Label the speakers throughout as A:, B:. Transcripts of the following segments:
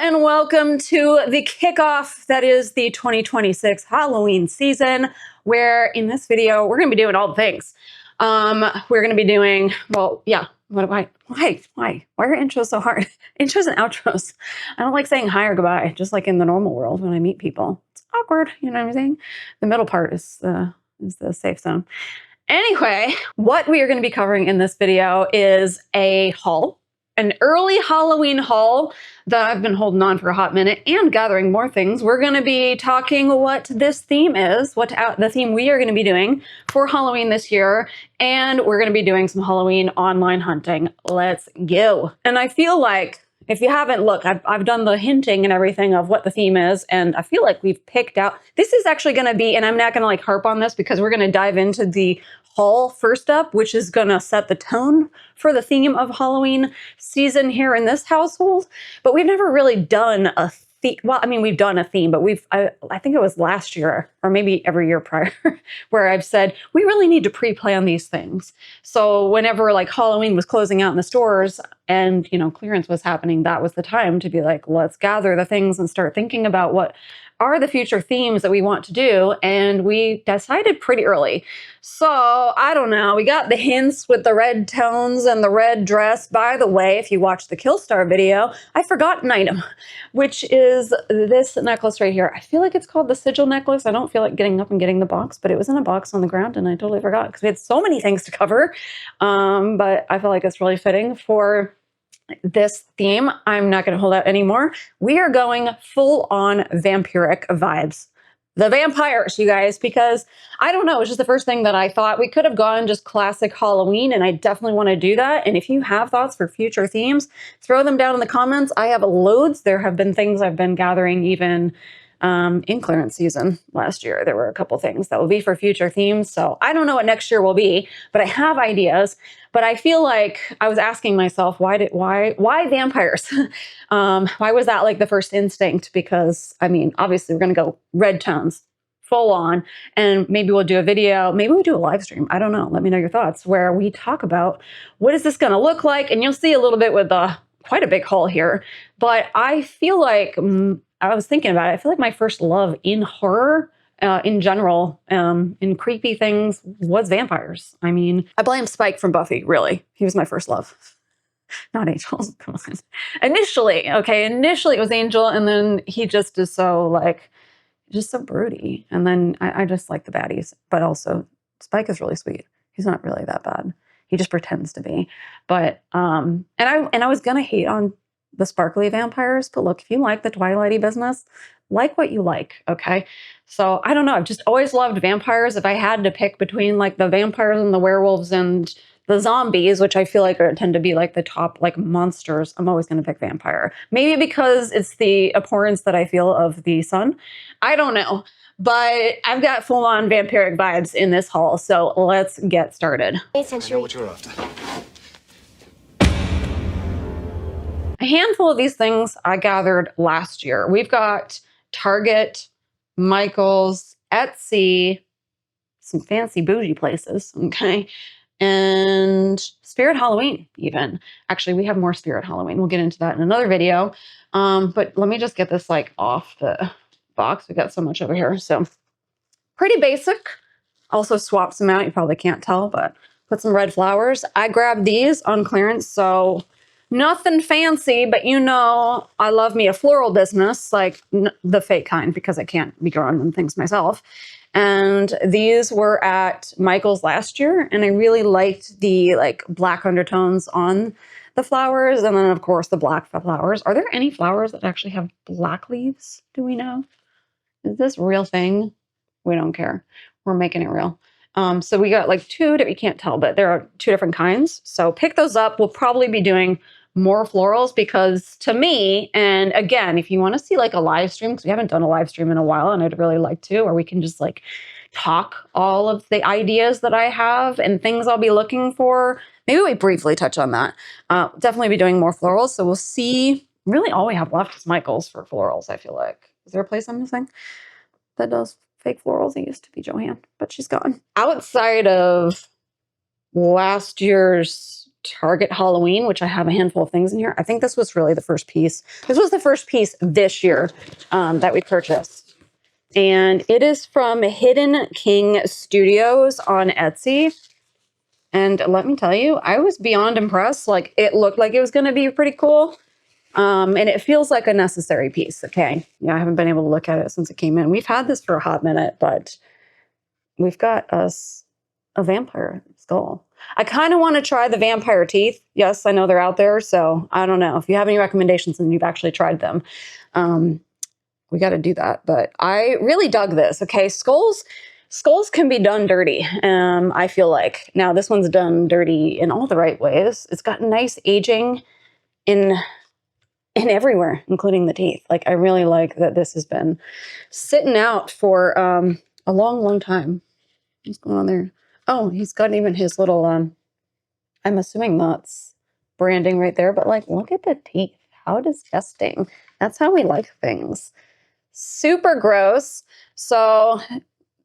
A: and welcome to the kickoff that is the 2026 Halloween season, where in this video, we're going to be doing all the things. We're going to be doing, well, yeah, why are intros so hard? Intros and outros. I don't like saying hi or goodbye, just like in the normal world when I meet people. It's awkward, you know what I'm saying? The middle part is the safe zone. Anyway, what we are going to be covering in this video is a haul. An early Halloween haul that I've been holding on for a hot minute and gathering more things. We're going to be talking what this theme is, what the theme we are going to be doing for Halloween this year. And we're going to be doing some Halloween online hunting. Let's go. And I feel like if you haven't looked, I've done the hinting and everything of what the theme is. And I feel like we've picked out, this is actually going to be, and I'm not going to like harp on this because we're going to dive into the haul first up, which is going to set the tone for the theme of Halloween season here in this household. But we've never really done a theme. Well, I mean, we've done a theme, but I think it was last year or maybe every year prior where I've said, we really need to pre-plan these things. So whenever like Halloween was closing out in the stores and, you know, clearance was happening, that was the time to be like, let's gather the things and start thinking about what are the future themes that we want to do. And we decided pretty early. So I don't know, we got the hints with the red tones and the red dress. By the way, if you watch the Killstar video, I forgot an item, which is this necklace right here. I feel like it's called the sigil necklace. I don't feel like getting up and getting the box, but it was in a box on the ground and I totally forgot because we had so many things to cover. But I feel like it's really fitting for this theme. I'm not going to hold out anymore. We are going full on vampiric vibes. The vampires, you guys, because I don't know, it's just the first thing that I thought. We could have gone just classic Halloween, and I definitely want to do that. And if you have thoughts for future themes, throw them down in the comments. I have loads. There have been things I've been gathering even in clearance season last year. There were a couple things that will be for future themes. So I don't know what next year will be, but I have ideas. But I feel like I was asking myself, why vampires? Why was that like the first instinct? Because I mean, obviously we're going to go red tones full on, and maybe we'll do a video. Maybe we'll do a live stream. I don't know. Let me know your thoughts where we talk about what is this going to look like? And you'll see a little bit with quite a big haul here, but I feel like I was thinking about it. I feel like my first love in horror, in general, in creepy things, was vampires. I mean, I blame Spike from Buffy, really. He was my first love. Not Angel. Come on. Initially it was Angel, and then he just is so, like, just so broody. And then I just like the baddies. But also, Spike is really sweet. He's not really that bad. He just pretends to be. But, and I was going to hate on the sparkly vampires, but look, if you like the Twilighty business, like what you like, okay? So I don't know, I've just always loved vampires. If I had to pick between like the vampires and the werewolves and the zombies, which I feel like tend to be like the top like monsters, I'm always going to pick vampire. Maybe because it's the abhorrence that I feel of the sun. I don't know, but I've got full-on vampiric vibes in this haul, so let's get started.
B: I know what you're after.
A: A handful of these things I gathered last year. We've got Target, Michael's, Etsy, some fancy bougie places, okay? And Spirit Halloween even. Actually, we have more Spirit Halloween. We'll get into that in another video. But let me just get this like off the box. We got so much over here. So pretty basic. Also swapped some out. You probably can't tell, but put some red flowers. I grabbed these on clearance, so nothing fancy, but you know, I love me a floral business, like the fake kind, because I can't be growing them things myself. And these were at Michael's last year, and I really liked the like black undertones on the flowers, and then of course the black flowers. Are there any flowers that actually have black leaves? Do we know? Is this a real thing? We don't care. We're making it real. So we got like two that we can't tell, but there are two different kinds. So pick those up. We'll probably be doing more florals because to me, and again, if you want to see like a live stream, because we haven't done a live stream in a while and I'd really like to, or we can just like talk all of the ideas that I have and things I'll be looking for. Maybe we briefly touch on that. Definitely be doing more florals. So we'll see. Really all we have left is Michael's for florals, I feel like. Is there a place I'm missing that does fake florals? It used to be Joanne, but she's gone. Outside of last year's Target Halloween, which I have a handful of things in here. I think this was really the first piece. This was the first piece this year that we purchased. And it is from Hidden King Studios on Etsy. And let me tell you, I was beyond impressed. Like, it looked like it was going to be pretty cool. And it feels like a necessary piece. Okay. Yeah, I haven't been able to look at it since it came in. We've had this for a hot minute, but we've got us a vampire skull. I kind of want to try the vampire teeth. Yes, I know they're out there. So I don't know if you have any recommendations and you've actually tried them. We got to do that. But I really dug this. Okay. Skulls can be done dirty. I feel like now this one's done dirty in all the right ways. It's got nice aging in everywhere, including the teeth. Like, I really like that this has been sitting out for a long time. What's going on there? Oh, he's got even his little, I'm assuming that's branding right there, but like, look at the teeth. How disgusting. That's how we like things. Super gross. So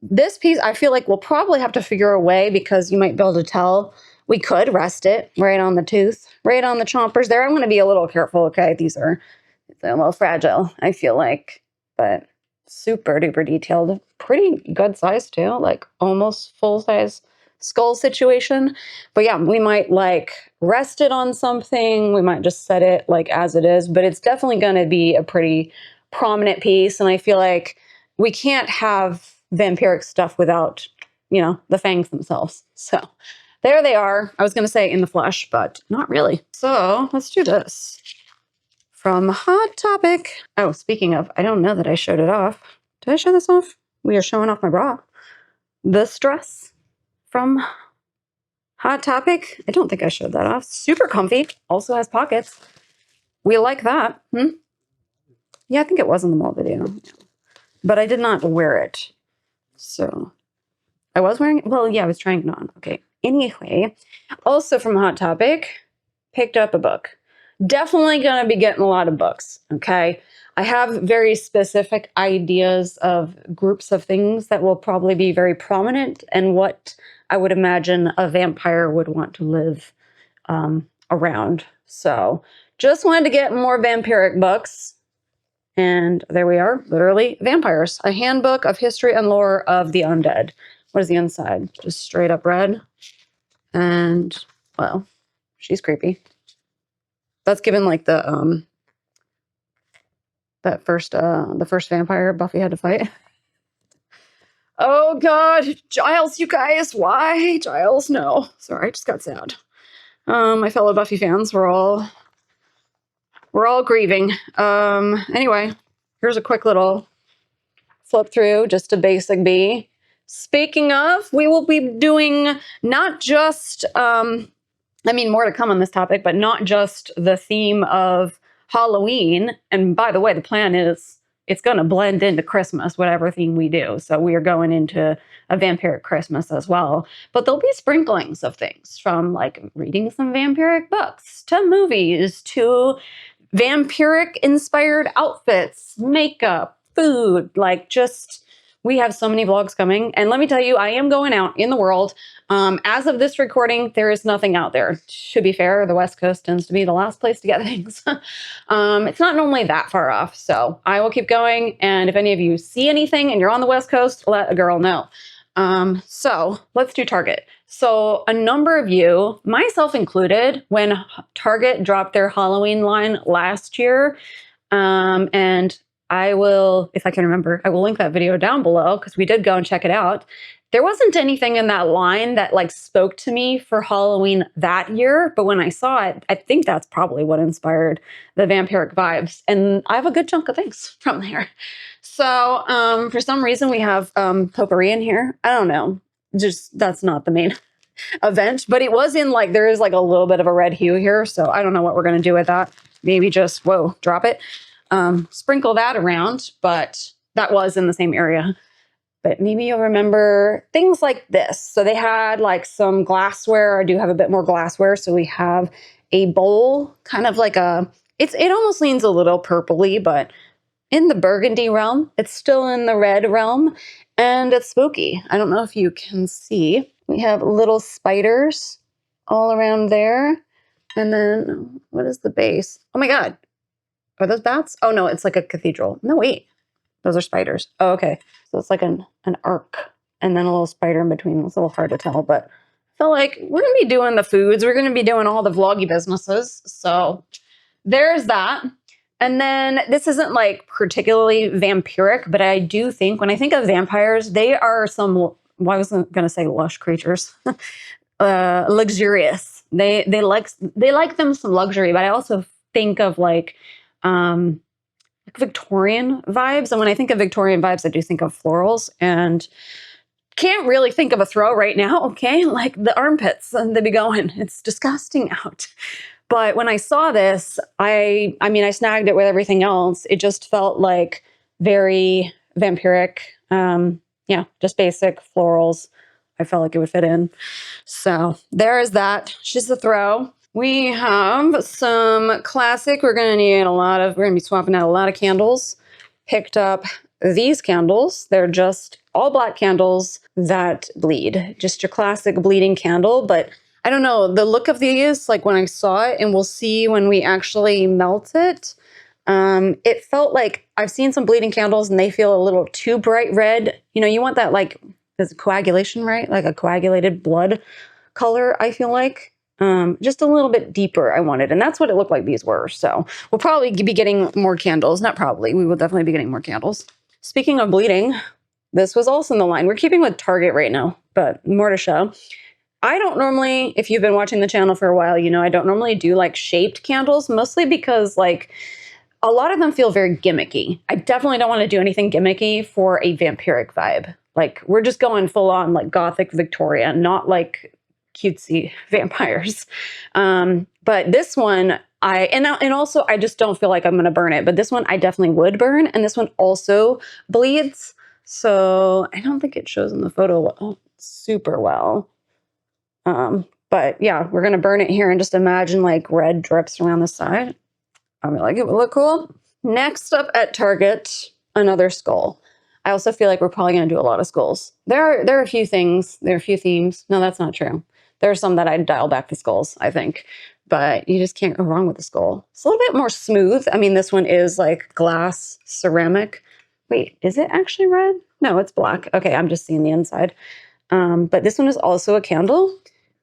A: this piece, I feel like we'll probably have to figure a way, because you might be able to tell. We could rest it right on the tooth, right on the chompers there. I'm going to be a little careful, okay? They're a little fragile, I feel like, but super duper detailed. Pretty good size too, like almost full size skull situation. But yeah, we might like rest it on something. We might just set it like as it is, but it's definitely going to be a pretty prominent piece. And I feel like we can't have vampiric stuff without, the fangs themselves. So there they are. I was going to say in the flesh, but not really. So let's do this. From Hot Topic. Oh, speaking of, I don't know that I showed it off. Did I show this off? We are showing off my bra. This dress from Hot Topic. I don't think I showed that off. Super comfy. Also has pockets. We like that. Yeah, I think it was in the mall video. But I did not wear it. So I was wearing it. Well, yeah, I was trying it on. Okay. Anyway, also from Hot Topic, picked up a book. Definitely going to be getting a lot of books, okay? I have very specific ideas of groups of things that will probably be very prominent and what I would imagine a vampire would want to live around. So just wanted to get more vampiric books. And there we are, literally vampires. A handbook of history and lore of the undead. What is the inside? Just straight up red. And, well, she's creepy. That's given like the first vampire Buffy had to fight. Oh God, Giles, you guys, why? Giles, no. Sorry, I just got sad. My fellow Buffy fans, we're all grieving. Anyway, here's a quick little flip through, just a basic B. Speaking of, we will be doing not just, more to come on this topic, but not just the theme of Halloween. And by the way, the plan is it's going to blend into Christmas, whatever theme we do. So we are going into a vampiric Christmas as well. But there'll be sprinklings of things, from like reading some vampiric books to movies to vampiric inspired outfits, makeup, food, like just... We have so many vlogs coming. And let me tell you, I am going out in the world. As of this recording, there is nothing out there. To be fair, the West Coast tends to be the last place to get things. It's not normally that far off. So I will keep going. And if any of you see anything and you're on the West Coast, let a girl know. So let's do Target. So a number of you, myself included, when Target dropped their Halloween line last year, and I will, if I can remember, I will link that video down below because we did go and check it out. There wasn't anything in that line that like spoke to me for Halloween that year. But when I saw it, I think that's probably what inspired the vampiric vibes. And I have a good chunk of things from there. So for some reason we have potpourri in here. I don't know. Just that's not the main event. But it was in like, there is like a little bit of a red hue here. So I don't know what we're going to do with that. Maybe just, whoa, drop it. Sprinkle that around, but that was in the same area. But maybe you'll remember things like this. So they had like some glassware. I do have a bit more glassware. So we have a bowl, kind of like it almost leans a little purpley, but in the burgundy realm. It's still in the red realm, and it's spooky. I don't know if you can see. We have little spiders all around there. And then what is the base? Oh my God. Are those bats? Oh no, it's like a cathedral. No, wait. Those are spiders. Oh, okay. So it's like an arc and then a little spider in between. It's a little hard to tell, but I feel like we're going to be doing the foods. We're going to be doing all the vloggy businesses. So there's that. And then this isn't like particularly vampiric, but I do think when I think of vampires, they are some, well, I wasn't going to say lush creatures, luxurious. They like them some luxury, but I also think of like Victorian vibes. And when I think of Victorian vibes, I do think of florals and can't really think of a throw right now. Okay. Like the armpits and they be going, it's disgusting out. But when I saw this, I mean, I snagged it with everything else. It just felt like very vampiric. Yeah, just basic florals. I felt like it would fit in. So there is that. She's the throw. We have some classic. We're going to be swapping out a lot of candles. Picked up these candles. They're just all black candles that bleed. Just your classic bleeding candle, but I don't know, the look of these, like when I saw it, and we'll see when we actually melt it, it felt like I've seen some bleeding candles and they feel a little too bright red. You know, you want that like, is coagulation, right? Like a coagulated blood color, I feel like. Just a little bit deeper I wanted. And that's what it looked like these were. So we'll probably be getting more candles. Not probably, we will definitely be getting more candles. Speaking of bleeding, this was also in the line. We're keeping with Target right now, but more to show. I don't normally, if you've been watching the channel for a while, you know, I don't normally do like shaped candles, mostly because like a lot of them feel very gimmicky. I definitely don't want to do anything gimmicky for a vampiric vibe. Like we're just going full on like Gothic Victoria, not like cutesy vampires. But this one, and also I just don't feel like I'm going to burn it, but this one I definitely would burn. And this one also bleeds. So I don't think it shows in the photo super well. But yeah, we're going to burn it here and just imagine like red drips around the side. I mean, like it would look cool. Next up at Target, another skull. I also feel like we're probably going to do a lot of skulls. There are a few things. There are a few themes. No, that's not true. There are some that I'd dial back the skulls, I think. But you just can't go wrong with the skull. It's a little bit more smooth. I mean, this one is like glass ceramic. Wait, is it actually red? No, it's black. Okay, I'm just seeing the inside. But this one is also a candle.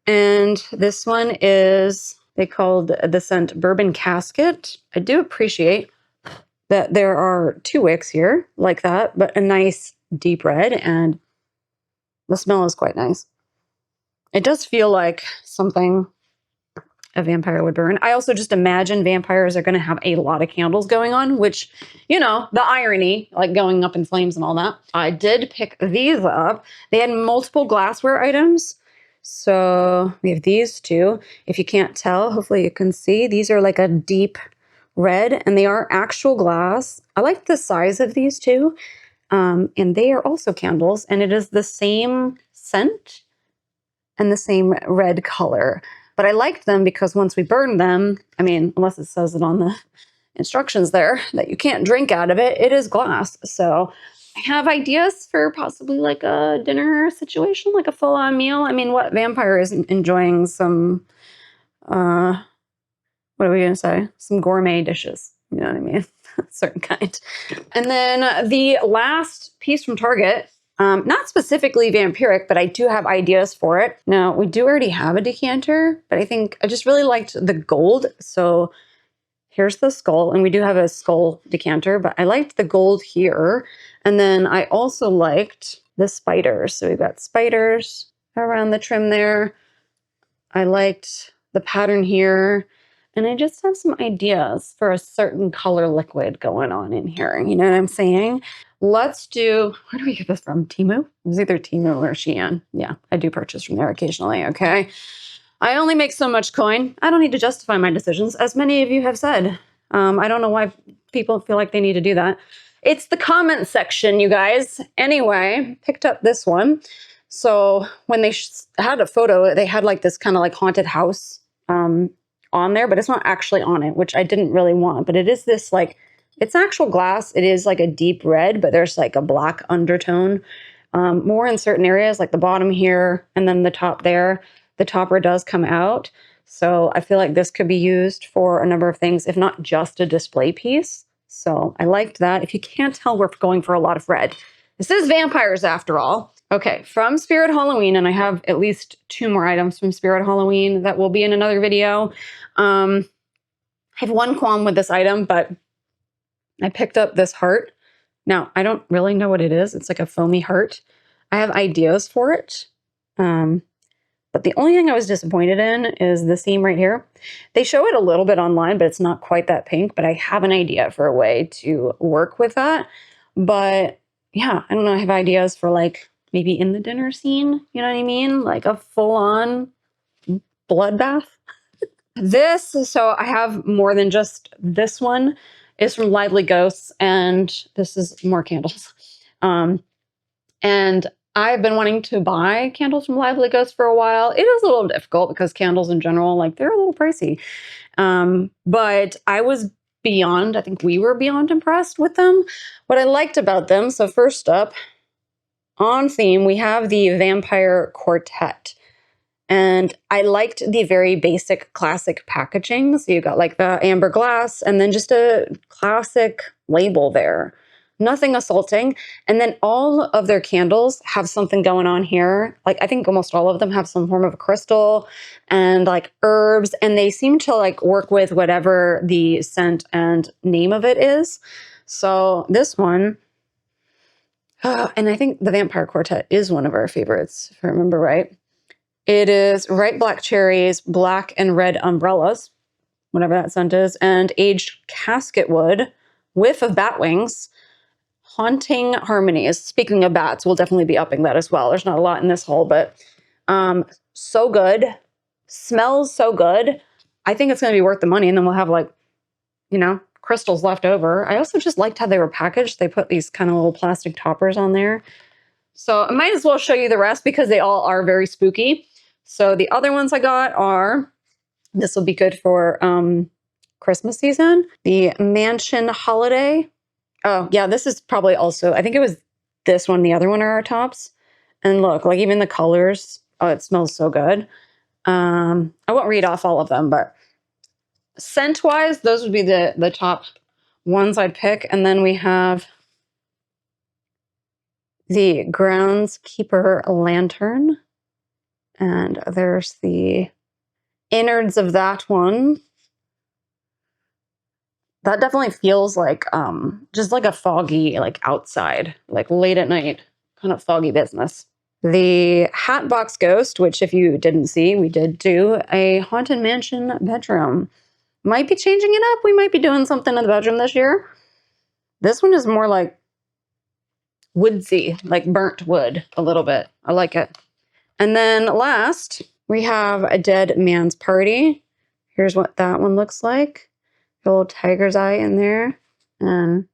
A: And this one is, they called the scent Bourbon Casket. I do appreciate that there are 2 wicks here like that, but a nice deep red, and the smell is quite nice. It does feel like something a vampire would burn. I also just imagine vampires are going to have a lot of candles going on, which, you know, the irony, like going up in flames and all that. I did pick these up. They had multiple glassware items. So we have these 2. If you can't tell, hopefully you can see. These are like a deep red, and they are actual glass. I like the size of these 2. And they are also candles, and it is the same scent and the same red color. But I liked them because once we burn them, I mean, unless it says it on the instructions there that you can't drink out of it, it is glass. So I have ideas for possibly like a dinner situation, like a full-on meal. I mean, what vampire isn't enjoying some, what are we going to say? Some gourmet dishes. You know what I mean? Certain kind. And then the last piece from Target, not specifically vampiric, but I do have ideas for it. Now, we do already have a decanter, but I think I just really liked the gold. So here's the skull, and we do have a skull decanter, but I liked the gold here. And then I also liked the spiders. So we've got spiders around the trim there. I liked the pattern here. And I just have some ideas for a certain color liquid going on in here. You know what I'm saying? Let's do, where do we get this from? Temu? It was either Temu or Shein. Yeah, I do purchase from there occasionally, okay? I only make so much coin. I don't need to justify my decisions, as many of you have said. I don't know why people feel like they need to do that. It's the comment section, you guys. Anyway, picked up this one. So when they had a photo, they had like this kind of like haunted house on there, but it's not actually on it, which I didn't really want. But it is this like, it's actual glass. It is like a deep red, but there's like a black undertone. More in certain areas, like the bottom here and then the top there. The topper does come out. So I feel like this could be used for a number of things, if not just a display piece. So I liked that. If you can't tell, we're going for a lot of red. This is vampires after all. Okay, from Spirit Halloween, and I have at least 2 more items from Spirit Halloween that will be in another video. I have one qualm with this item, but I picked up this heart. Now, I don't really know what it is. It's like a foamy heart. I have ideas for it. But the only thing I was disappointed in is the seam right here. They show it a little bit online, but it's not quite that pink. But I have an idea for a way to work with that. But yeah, I don't know. I have ideas for like maybe in the dinner scene. You know what I mean? Like a full-on bloodbath. So I have more than just this one. It's from Lively Ghosts, and this is more candles. And I've been wanting to buy candles from Lively Ghosts for a while. It is a little difficult because candles in general, like they're a little pricey. But I was I think we were beyond impressed with them. What I liked about them, so first up, on theme, we have the Vampire Quartet. And I liked the very basic classic packaging. So you got like the amber glass and then just a classic label there. Nothing assaulting. And then all of their candles have something going on here. Like I think almost all of them have some form of a crystal and like herbs. And they seem to like work with whatever the scent and name of it is. So this one, and I think the Vampire Quartet is one of our favorites, if I remember right. It is ripe black cherries, black and red umbrellas, whatever that scent is, and aged casket wood, whiff of bat wings, haunting harmonies. Speaking of bats, we'll definitely be upping that as well. There's not a lot in this haul, but so good. Smells so good. I think it's going to be worth the money, and then we'll have like, you know, crystals left over. I also just liked how they were packaged. They put these kind of little plastic toppers on there. So I might as well show you the rest because they all are very spooky. So the other ones I got are, this will be good for Christmas season, the Mansion Holiday. Oh yeah, this is probably also, I think it was this one, the other one are our tops. And look, like even the colors, oh, it smells so good. I won't read off all of them, but scent-wise, those would be the top ones I'd pick. And then we have the Groundskeeper Lantern. And there's the innards of that one. That definitely feels like just like a foggy, like outside, like late at night, kind of foggy business. The Hatbox Ghost, which if you didn't see, we did do a Haunted Mansion bedroom. Might be changing it up. We might be doing something in the bedroom this year. This one is more like woodsy, like burnt wood a little bit. I like it. And then last, we have a Dead Man's Party. Here's what that one looks like. A little tiger's eye in there. And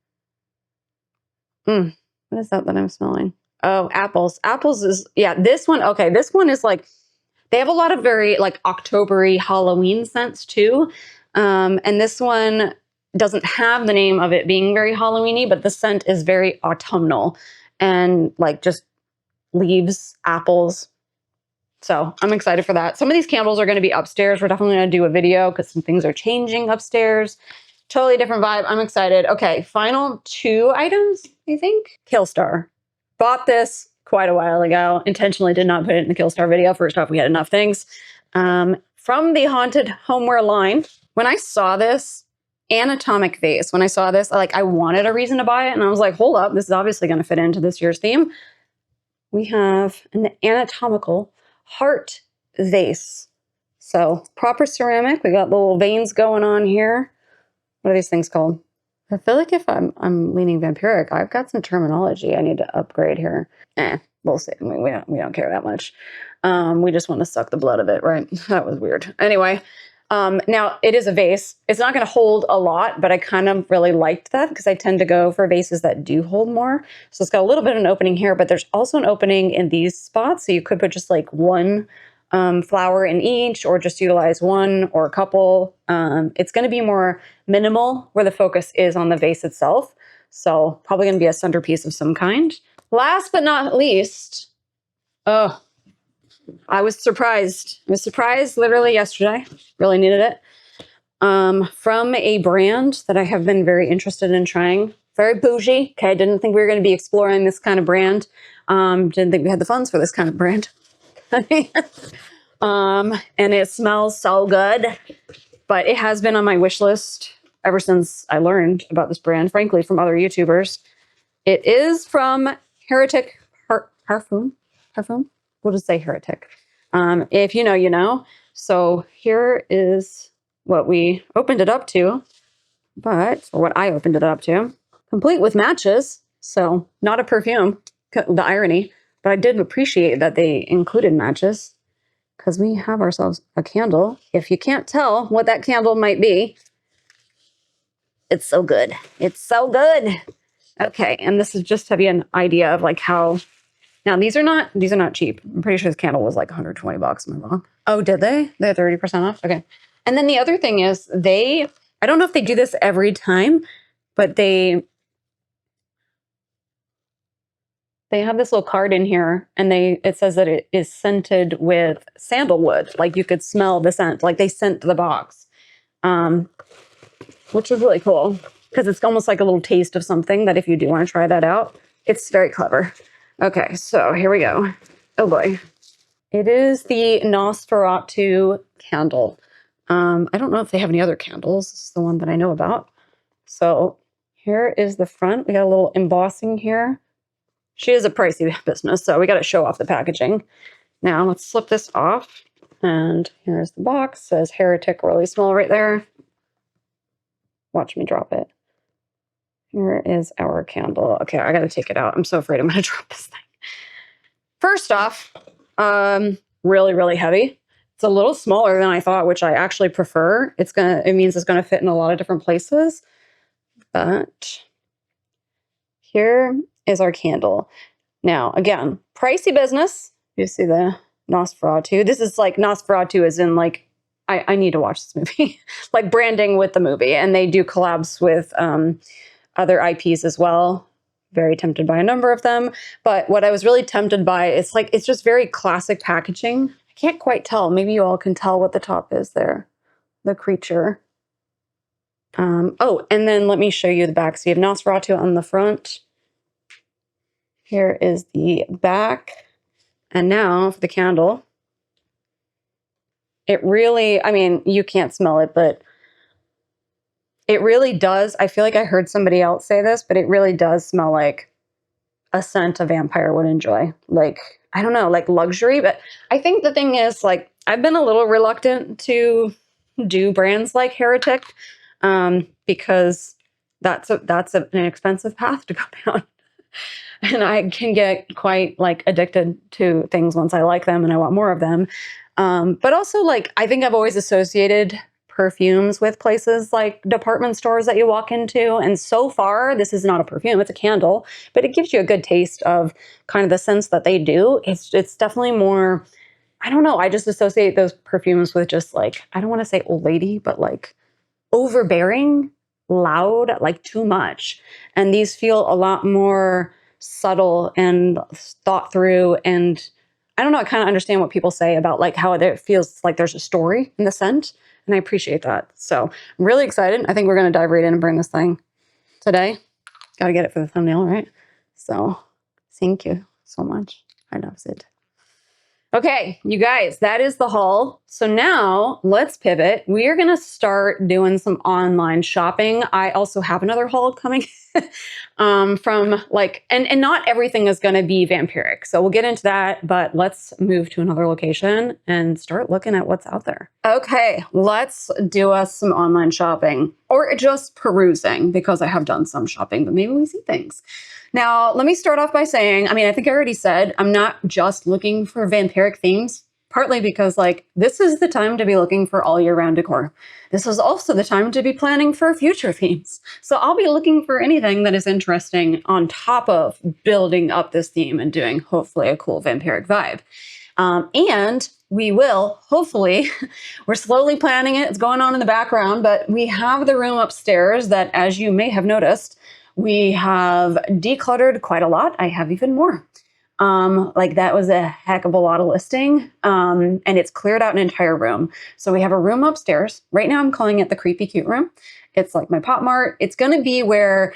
A: what is that I'm smelling? Oh, apples. Apples is, yeah, this one. Okay, this one is like, they have a lot of very like October-y Halloween scents too. And this one doesn't have the name of it being very Halloween-y, but the scent is very autumnal and like just leaves, apples. So I'm excited for that. Some of these candles are going to be upstairs. We're definitely going to do a video because some things are changing upstairs. Totally different vibe. I'm excited. Okay, final 2 items, I think. Killstar. Bought this quite a while ago. Intentionally did not put it in the Killstar video. First off, we had enough things. From the Haunted Homeware line, when I saw this anatomic vase, when I saw this, I wanted a reason to buy it. And I was like, hold up, this is obviously going to fit into this year's theme. We have an anatomical heart vase. So proper ceramic. We got little veins going on here. What are these things called? I feel like if I'm leaning vampiric, I've got some terminology I need to upgrade here. We'll see. I mean, we don't care that much. We just want to suck the blood of it, right? That was weird. Anyway, now it is a vase. It's not going to hold a lot, but I kind of really liked that because I tend to go for vases that do hold more. So it's got a little bit of an opening here, but there's also an opening in these spots. So you could put just like one flower in each, or just utilize one or a couple. It's going to be more minimal where the focus is on the vase itself. So probably going to be a centerpiece of some kind. Last but not least, oh, I was surprised. I was surprised literally yesterday. Really needed it. From a brand that I have been very interested in trying. Very bougie. Okay, didn't think we were going to be exploring this kind of brand. Didn't think we had the funds for this kind of brand. And it smells so good. But it has been on my wish list ever since I learned about this brand, frankly, from other YouTubers. It is from Heretic Parfum. Parfum? We'll just say Heretic. If you know, you know. So here is what we opened it up to, or what I opened it up to, complete with matches. So not a perfume, the irony, but I did appreciate that they included matches because we have ourselves a candle. If you can't tell what that candle might be, it's so good. It's so good. Okay, and this is just to have you an idea of like how. Now these are not cheap. I'm pretty sure this candle was like 120 bucks. Am I wrong? Oh, did they? They had 30% off. Okay. And then the other thing is I don't know if they do this every time, but they have this little card in here, and it says that it is scented with sandalwood. Like you could smell the scent, like they sent the box, which was really cool because it's almost like a little taste of something that if you do want to try that out, it's very clever. Okay, so here we go. Oh boy. It is the Nosferatu candle. I don't know if they have any other candles. This is the one that I know about. So here is the front. We got a little embossing here. She is a pricey business, so we got to show off the packaging. Now let's slip this off. And here's the box. It says Heretic really small right there. Watch me drop it. Here is our candle. Okay, I got to take it out. I'm so afraid I'm going to drop this thing. First off, really, really heavy. It's a little smaller than I thought, which I actually prefer. It means it's going to fit in a lot of different places. But here is our candle. Now, again, pricey business. You see the Nosferatu. This is like Nosferatu is in like, I need to watch this movie. Like branding with the movie. And they do collabs with other IPs as well. Very tempted by a number of them. But what I was really tempted by, it's just very classic packaging. I can't quite tell. Maybe you all can tell what the top is there. The creature. Oh, and then let me show you the back. So you have Nosferatu on the front. Here is the back. And now for the candle. It really, I mean, you can't smell it, but it really does. I feel like I heard somebody else say this, but it really does smell like a scent a vampire would enjoy. Like, I don't know, like luxury. But I think the thing is, like, I've been a little reluctant to do brands like Heretic because that's an expensive path to go down. And I can get quite like addicted to things once I like them and I want more of them. But also, like, I think I've always associated perfumes with places like department stores that you walk into. And so far, this is not a perfume, it's a candle, but it gives you a good taste of kind of the scents that they do. It's definitely more, I don't know, I just associate those perfumes with just like, I don't want to say old lady, but like overbearing, loud, like too much. And these feel a lot more subtle and thought through, and I don't know, I kind of understand what people say about like how it feels like there's a story in the scent. And I appreciate that. So I'm really excited. I think we're going to dive right in and bring this thing today. Got to get it for the thumbnail, right? So thank you so much. I love it. Okay, you guys, that is the haul. So now let's pivot. We are going to start doing some online shopping. I also have another haul coming from like, and not everything is going to be vampiric. So we'll get into that, but let's move to another location and start looking at what's out there. Okay, let's do us some online shopping or just perusing because I have done some shopping, but maybe we see things. Now, let me start off by saying, I mean, I think I already said, I'm not just looking for vampiric themes, partly because like, this is the time to be looking for all year round decor. This is also the time to be planning for future themes. So I'll be looking for anything that is interesting on top of building up this theme and doing hopefully a cool vampiric vibe. And we will, hopefully, we're slowly planning it. It's going on in the background, but we have the room upstairs that, as you may have noticed, we have decluttered quite a lot. I have even more. Like that was a heck of a lot of listing. And it's cleared out an entire room. So we have a room upstairs. Right now I'm calling it the creepy cute room. It's like my pop mart. It's going to be where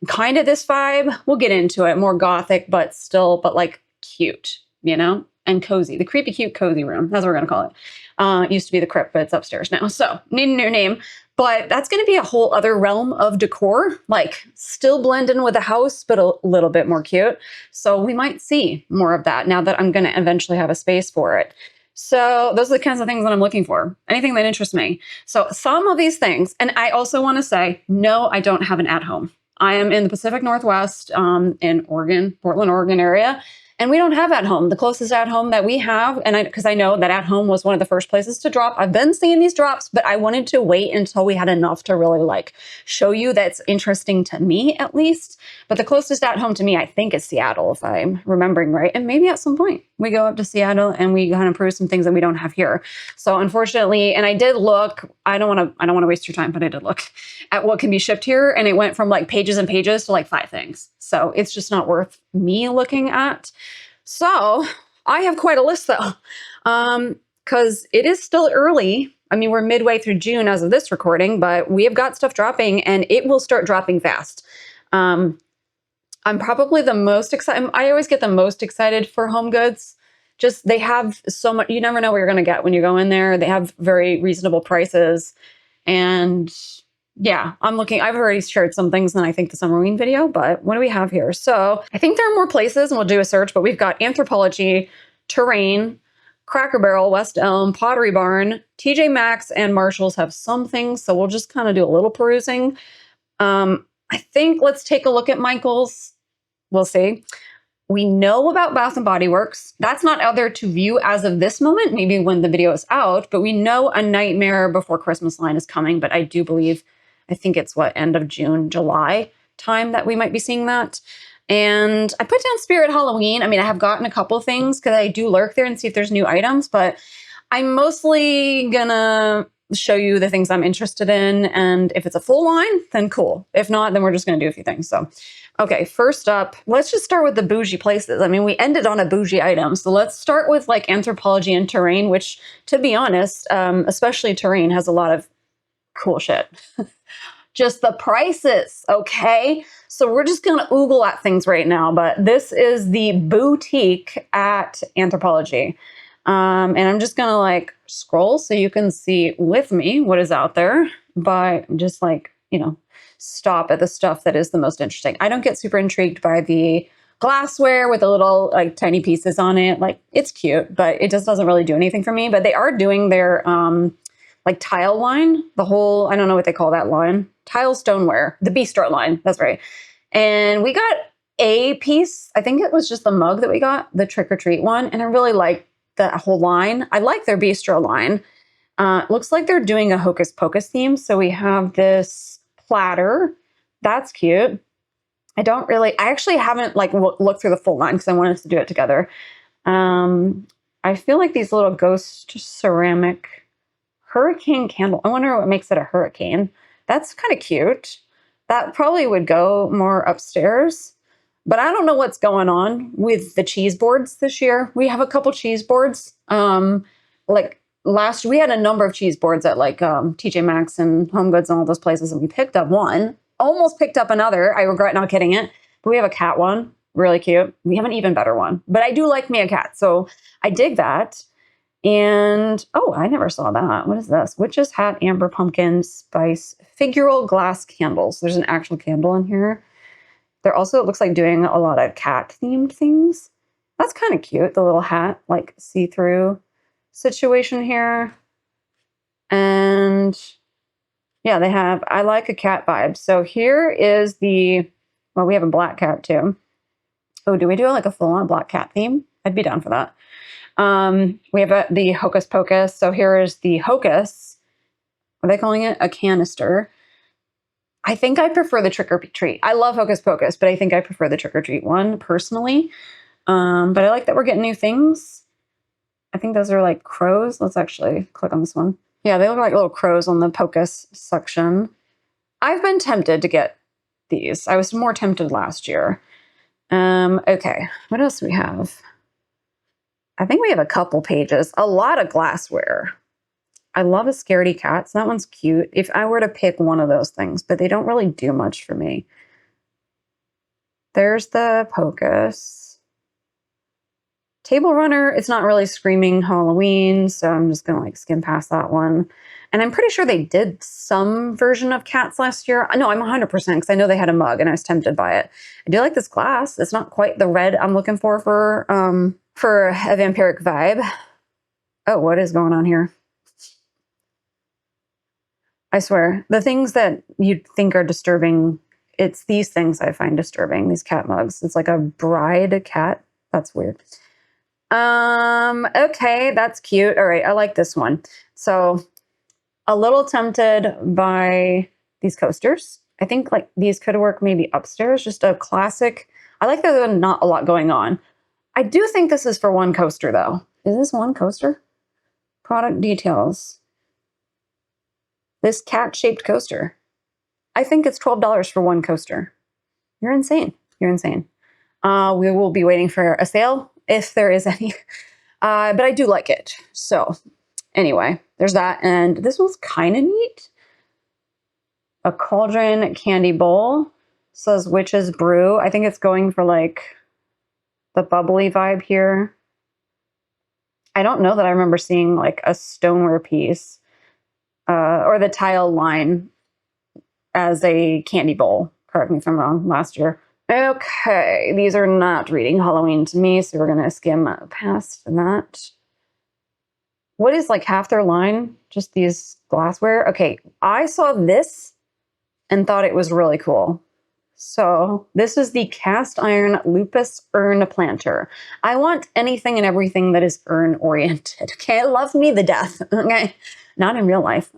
A: kind of this vibe, we'll get into it, more gothic, but still, but like cute, you know, and cozy. The creepy cute cozy room. That's what we're going to call it. It used to be the Crypt, but it's upstairs now. So need a new name. But that's going to be a whole other realm of decor, like still blend in with the house, but a little bit more cute. So we might see more of that now that I'm going to eventually have a space for it. So those are the kinds of things that I'm looking for. Anything that interests me. So some of these things, and I also want to say, no, I don't have an at-home. I am in the Pacific Northwest, in Oregon, Portland, Oregon area. And we don't have at home. The closest at home that we have, and because I know that at home was one of the first places to drop. I've been seeing these drops, but I wanted to wait until we had enough to really like show you that's interesting to me at least. But the closest at home to me, I think, is Seattle, if I'm remembering right. And maybe at some point we go up to Seattle and we kind of prove some things that we don't have here. So unfortunately, and I did look, I don't want to waste your time, but I did look at what can be shipped here. And it went from like pages and pages to like 5 things. So it's just not worth me looking at. So I have quite a list though, because it is still early. I mean, we're midway through June as of this recording, but we have got stuff dropping and it will start dropping fast. I'm probably the most excited. I always get the most excited for home goods. Just they have so much, you never know what you're going to get when you go in there. They have very reasonable prices. And yeah, I've already shared some things in I think the Summerween video, but what do we have here? So I think there are more places and we'll do a search, but we've got Anthropologie, Terrain, Cracker Barrel, West Elm, Pottery Barn, TJ Maxx, and Marshalls have some things. So we'll just kind of do a little perusing. I think let's take a look at Michael's. We'll see. We know about Bath & Body Works. That's not out there to view as of this moment, maybe when the video is out, but we know a Nightmare Before Christmas line is coming, but I do believe, I think it's end of June, July time that we might be seeing that. And I put down Spirit Halloween. I mean, I have gotten a couple things because I do lurk there and see if there's new items, but I'm mostly gonna show you the things I'm interested in. And if it's a full line, then cool. If not, then we're just gonna do a few things. So, okay, first up, let's just start with the bougie places. I mean, we ended on a bougie item. So let's start with like Anthropologie and Terrain, which to be honest, especially Terrain has a lot of cool shit. Just the prices, okay? So we're just gonna oogle at things right now, but this is the boutique at Anthropologie. And I'm just gonna like scroll so you can see with me what is out there, but just like, you know, stop at the stuff that is the most interesting. I don't get super intrigued by the glassware with the little like tiny pieces on it. Like it's cute, but it just doesn't really do anything for me. But they are doing their like tile line, the whole, I don't know what they call that line, tile stoneware, the bistro line, that's right. And we got a piece, I think it was just the mug that we got, the trick or treat one. And I really like that whole line. I like their bistro line. Looks like they're doing a Hocus Pocus theme. So we have this platter. That's cute. I actually haven't like looked through the full line because I wanted to do it together. I feel like these little ghost ceramic hurricane candle. I wonder what makes it a hurricane. That's kind of cute. That probably would go more upstairs. But I don't know what's going on with the cheese boards this year. We have a couple cheese boards. Like we had a number of cheese boards at like TJ Maxx and Home Goods and all those places, and we picked up one. Almost picked up another. I regret not getting it. But we have a cat one. Really cute. We have an even better one. But I do like me a cat. So I dig that. And, oh, I never saw that. What is this? Witch's Hat, Amber Pumpkin, Spice, Figural Glass Candles. There's an actual candle in here. They're also, it looks like, doing a lot of cat-themed things. That's kind of cute, the little hat, like, see-through situation here. And, yeah, they have, I like a cat vibe. So here is well, we have a black cat, too. Oh, do we do, like, a full-on black cat theme? I'd be down for that. We have the Hocus Pocus. So here is the Hocus. What are they calling it? A canister. I think I prefer the Trick or Treat. I love Hocus Pocus, but I think I prefer the Trick or Treat one personally. But I like that we're getting new things. I think those are like crows. Let's actually click on this one. Yeah, they look like little crows on the Pocus section. I've been tempted to get these. I was more tempted last year. Okay, what else do we have? I think we have a couple pages. A lot of glassware. I love a scaredy cat, so that one's cute. If I were to pick one of those things, but they don't really do much for me. There's the Pocus. Table Runner, it's not really screaming Halloween, so I'm just going to like skim past that one. And I'm pretty sure they did some version of cats last year. No, I'm 100% because I know they had a mug and I was tempted by it. I do like this glass. It's not quite the red I'm looking for a vampiric vibe. Oh, what is going on here? I swear, the things that you think are disturbing, it's these things I find disturbing, these cat mugs. It's like a bride cat. That's weird. Okay, that's cute. All right, I like this one. So a little tempted by these coasters. I think like these could work maybe upstairs, just a classic. I like that there's not a lot going on. I do think this is for one coaster though. Is this one coaster? Product details. This cat-shaped coaster. I think it's $12 for one coaster. You're insane. You're insane. We will be waiting for a sale if there is any. But I do like it. So anyway, there's that. And this one's kind of neat. A cauldron candy bowl. Says Witch's Brew. I think it's going for like the bubbly vibe here. I don't know that I remember seeing like a stoneware piece. Or the tile line as a candy bowl. Correct me if I'm wrong, last year. Okay, these are not reading Halloween to me, so we're going to skim past that. What is like half their line? Just these glassware? Okay, I saw this and thought it was really cool. So this is the cast iron lupus urn planter. I want anything and everything that is urn oriented. Okay, love me the death. Okay, not in real life.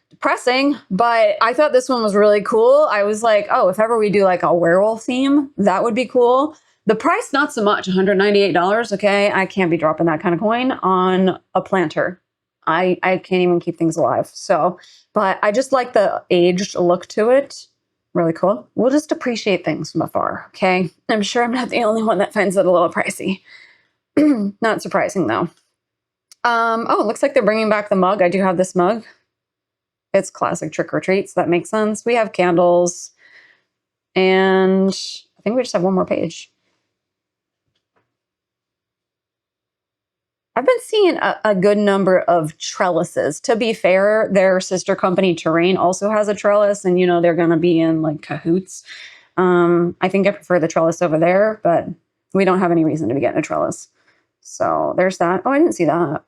A: Depressing, but I thought this one was really cool. I was like, oh, if ever we do like a werewolf theme, that would be cool. The price, not so much, $198. Okay, I can't be dropping that kind of coin on a planter. I can't even keep things alive. So, but I just like the aged look to it. Really cool. We'll just appreciate things from afar, okay? I'm sure I'm not the only one that finds it a little pricey. Not surprising, though. Oh, it looks like they're bringing back the mug. I do have this mug. It's classic trick or treat, so that makes sense. We have candles. And I think we just have one more page. I've been seeing a good number of trellises. To be fair, their sister company Terrain also has a trellis, and you know they're going to be in like cahoots. I think I prefer the trellis over there, but we don't have any reason to be getting a trellis. So there's that. Oh, I didn't see that.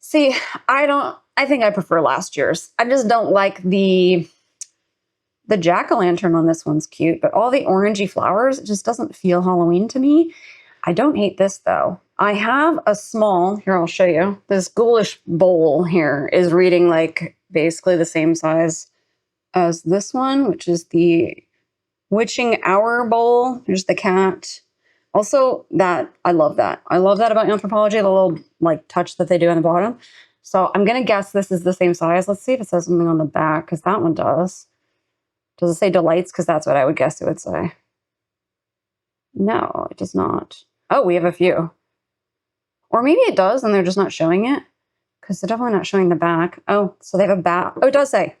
A: See, I think I prefer last year's. I just don't like the jack-o'-lantern on this one's cute, but all the orangey flowers, it just doesn't feel Halloween to me. I don't hate this though. I have a small, here I'll show you, this ghoulish bowl here is reading like basically the same size as this one, which is the Witching Hour bowl. There's the cat. Also that, I love that. I love that about Anthropology, the little like touch that they do on the bottom. So I'm going to guess this is the same size. Let's see if it says something on the back, because that one does. Does it say Delights? Because that's what I would guess it would say. No, it does not. Oh, we have a few. Or maybe it does and they're just not showing it, because they're definitely not showing the back. Oh, so they have a bat. Oh, it does say,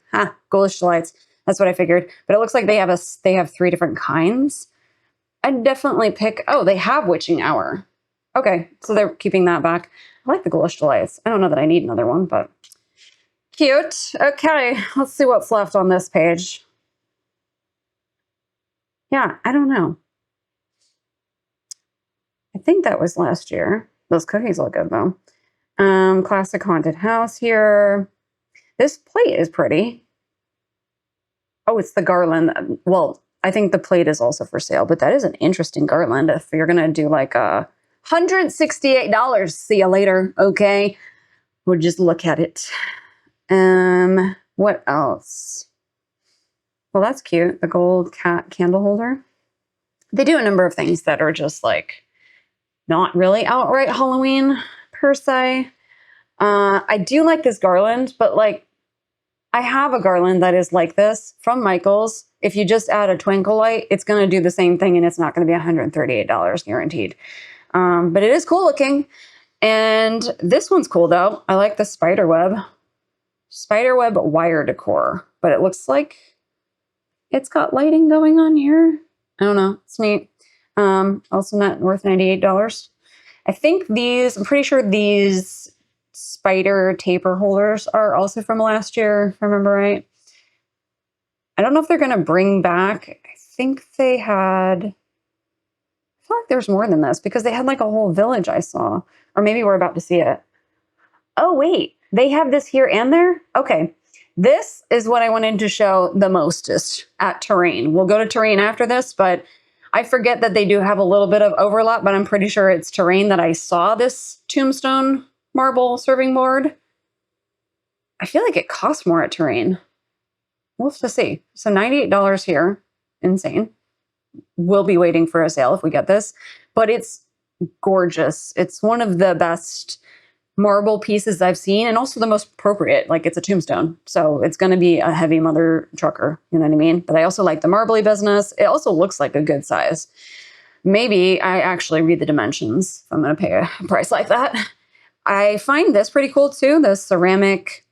A: Ghoulish Delights. That's what I figured. But it looks like they have 3 different kinds. I'd definitely pick, oh, they have Witching Hour. Okay, so they're keeping that back. I like the Ghoulish Delights. I don't know that I need another one, but cute. Okay, let's see what's left on this page. Yeah, I don't know. I think that was last year. Those cookies look good though. Classic haunted house here. This plate is pretty. Oh, it's the garland. Well, I think the plate is also for sale, but that is an interesting garland. If you're gonna do like a $168, see you later. Okay, we'll just look at it. What else? Well, that's cute. The gold cat candle holder. They do a number of things that are just like not really outright Halloween per se. I do like this garland, but like I have a garland that is like this from Michaels. If you just add a twinkle light, it's going to do the same thing and it's not going to be $138 guaranteed. But it is cool looking. And this one's cool though. I like the spiderweb wire decor, but it looks like it's got lighting going on here. I don't know. It's neat. Also not worth $98. I think I'm pretty sure these spider taper holders are also from last year, if I remember right. I don't know if they're going to bring back, I think they had, I feel like there's more than this because they had like a whole village I saw, or maybe we're about to see it. Oh, wait, they have this here and there? Okay. This is what I wanted to show the mostest at Terrain. We'll go to Terrain after this, but I forget that they do have a little bit of overlap, but I'm pretty sure it's Terrain that I saw this tombstone marble serving board. I feel like it costs more at Terrain. We'll have to see. So $98 here. Insane. We'll be waiting for a sale if we get this, but it's gorgeous. It's one of the best marble pieces I've seen, and also the most appropriate. Like, it's a tombstone, so it's going to be a heavy mother trucker, you know what I mean? But I also like the marbly business. It also looks like a good size. Maybe I actually read the dimensions if I'm going to pay a price like that. I find this pretty cool too, the ceramic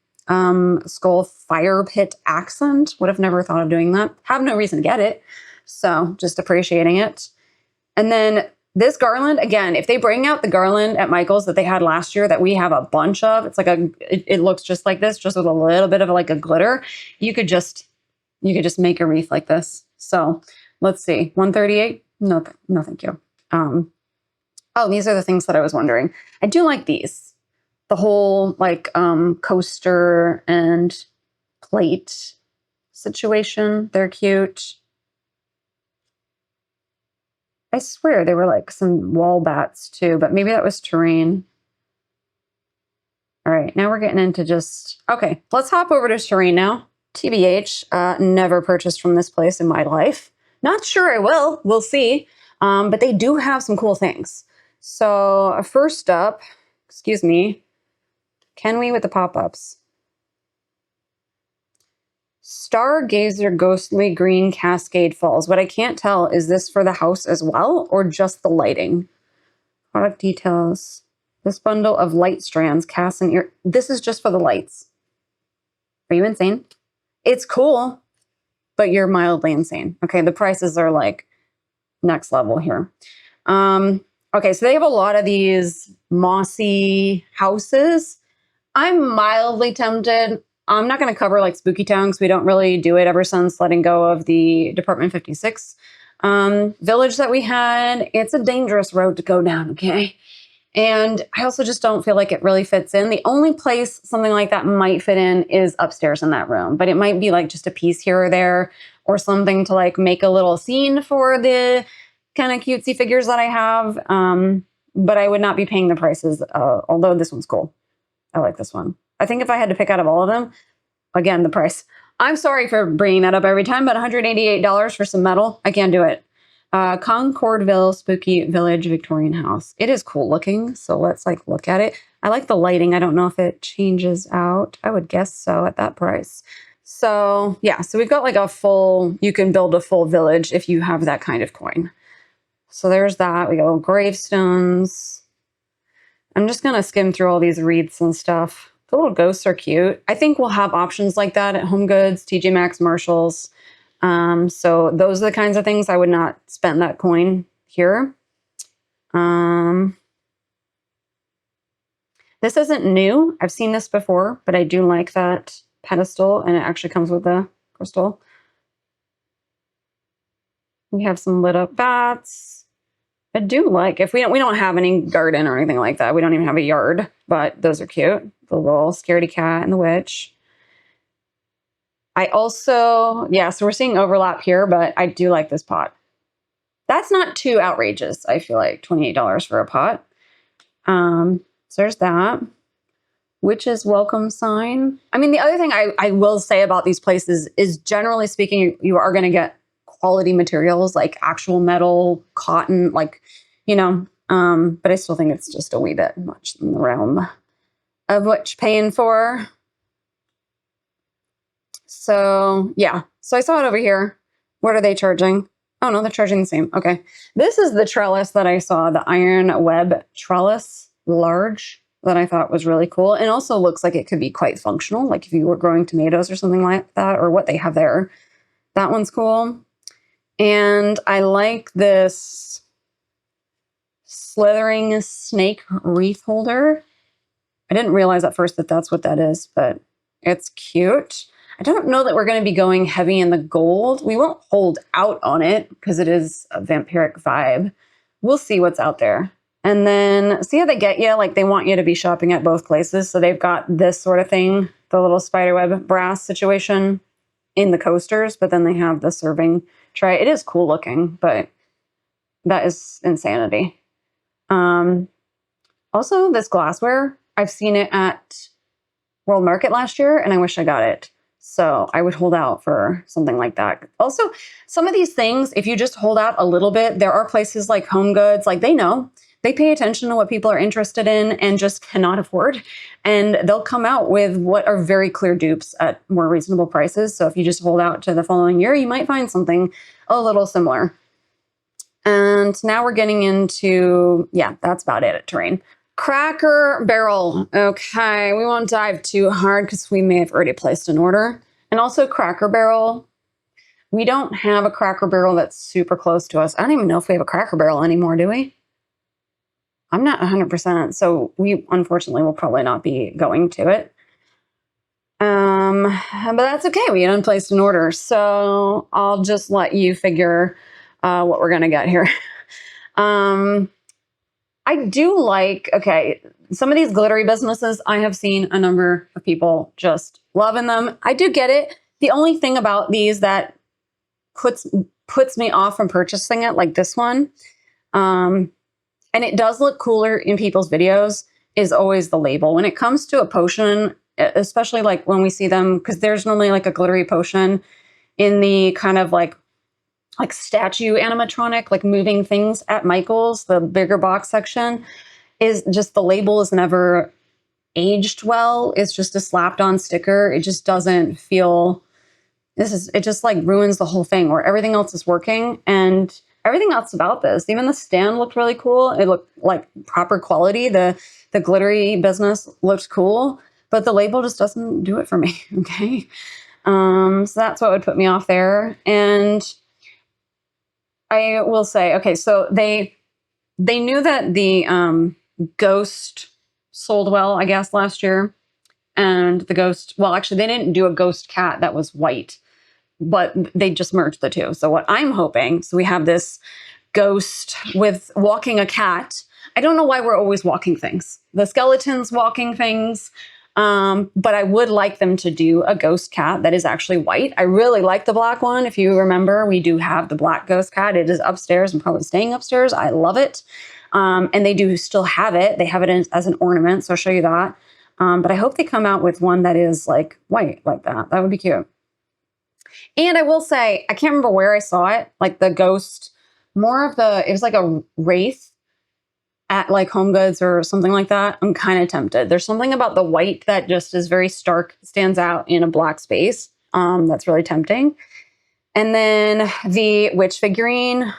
A: skull fire pit accent. Would have never thought of doing that. Have no reason to get it, so just appreciating it. And then this garland, again, if they bring out the garland at Michael's that they had last year that we have a bunch of, it's like it looks just like this, just with a little bit of like a glitter. You could just make a wreath like this. So let's see, 138. No, thank you. Oh, these are the things that I was wondering. I do like these. The whole like coaster and plate situation. They're cute. I swear they were like some wall bats too, but maybe that was Terrain. All right, now we're getting into okay, let's hop over to Terrain now. TBH, never purchased from this place in my life. Not sure I will, we'll see. But they do have some cool things. So first up, excuse me, can we with the pop-ups? Stargazer Ghostly Green Cascade Falls. What I can't tell, is this for the house as well or just the lighting? Product details. This bundle of light strands casts an ear. This is just for the lights. Are you insane? It's cool, but you're mildly insane. Okay, the prices are like next level here. Okay, so they have a lot of these mossy houses. I'm mildly tempted. I'm not going to cover like Spooky Town because we don't really do it ever since letting go of the Department 56 village that we had. It's a dangerous road to go down, okay? And I also just don't feel like it really fits in. The only place something like that might fit in is upstairs in that room, but it might be like just a piece here or there or something to like make a little scene for the kind of cutesy figures that I have. But I would not be paying the prices, although this one's cool. I like this one. I think if I had to pick out of all of them, again, the price. I'm sorry for bringing that up every time, but $188 for some metal, I can't do it. Concordville Spooky Village Victorian House. It is cool looking, so let's like look at it. I like the lighting. I don't know if it changes out. I would guess so at that price. So yeah, so we've got like you can build a full village if you have that kind of coin. So there's that. We got little gravestones. I'm just going to skim through all these wreaths and stuff. The little ghosts are cute. I think we'll have options like that at Home Goods, TJ Maxx, Marshalls. So those are the kinds of things I would not spend that coin here. This isn't new. I've seen this before, but I do like that pedestal, and it actually comes with the crystal. We have some lit up bats. I do like, if we don't have any garden or anything like that. We don't even have a yard, but those are cute. The little scaredy cat and the witch. I also, yeah, so we're seeing overlap here, but I do like this pot. That's not too outrageous. I feel like $28 for a pot. So there's that. Witch's welcome sign. I mean, the other thing I will say about these places is, generally speaking, you are going to get quality materials like actual metal, cotton, like, you know, but I still think it's just a wee bit much in the realm of what you're paying for. So yeah, so I saw it over here. What are they charging? Oh no, they're charging the same. Okay. This is the trellis that I saw, the iron web trellis, large, that I thought was really cool. And also looks like it could be quite functional, like if you were growing tomatoes or something like that, or what they have there. That one's cool. And I like this slithering snake wreath holder. I didn't realize at first that that's what that is, but it's cute. I don't know that we're going to be going heavy in the gold. We won't hold out on it because it is a vampiric vibe. We'll see what's out there. And then see how they get you? Like they want you to be shopping at both places. So they've got this sort of thing, the little spiderweb brass situation in the coasters, but then they have the serving tray. It is cool looking, but that is insanity. Also, this glassware, I've seen it at World Market last year, and I wish I got it. So I would hold out for something like that. Also, some of these things, if you just hold out a little bit, there are places like Home Goods, like they know. They pay attention to what people are interested in and just cannot afford. And they'll come out with what are very clear dupes at more reasonable prices. So if you just hold out to the following year, you might find something a little similar. And now we're getting into, yeah, that's about it at Terrain. Cracker Barrel. Okay, we won't dive too hard because we may have already placed an order. And also Cracker Barrel. We don't have a Cracker Barrel that's super close to us. I don't even know if we have a Cracker Barrel anymore, do we? I'm not 100%, so we unfortunately will probably not be going to it. But that's okay. We done placed an order, so I'll just let you figure what we're gonna get here. I do like, okay, some of these glittery businesses, I have seen a number of people just loving them. I do get it. The only thing about these that puts me off from purchasing it, like this one, and it does look cooler in people's videos, is always the label. When it comes to a potion, especially like when we see them, because there's normally like a glittery potion in the kind of like statue animatronic, like moving things at Michael's, the bigger box section, is just the label is never aged well. It's just a slapped on sticker. It just doesn't feel, it just like ruins the whole thing where everything else is working. And everything else about this, even the stand looked really cool. It looked like proper quality. The glittery business looked cool, but the label just doesn't do it for me. Okay. So that's what would put me off there. And I will say, okay, so they knew that the ghost sold well, I guess, last year. And the ghost, well, actually, they didn't do a ghost cat that was white, but they just merged the two. So what I'm hoping, so we have this ghost with walking a cat. I don't know why we're always walking things. The skeleton's walking things. But I would like them to do a ghost cat that is actually white. I really like the black one. If you remember, we do have the black ghost cat. It is upstairs and probably staying upstairs. I love it. And they do still have it. They have it as an ornament. So I'll show you that. But I hope they come out with one that is like white like that. That would be cute. And I will say, I can't remember where I saw it. Like the ghost, more of the, it was like a wraith at like Home Goods or something like that. I'm kind of tempted. There's something about the white that just is very stark, stands out in a black space. That's really tempting. And then the witch figurine,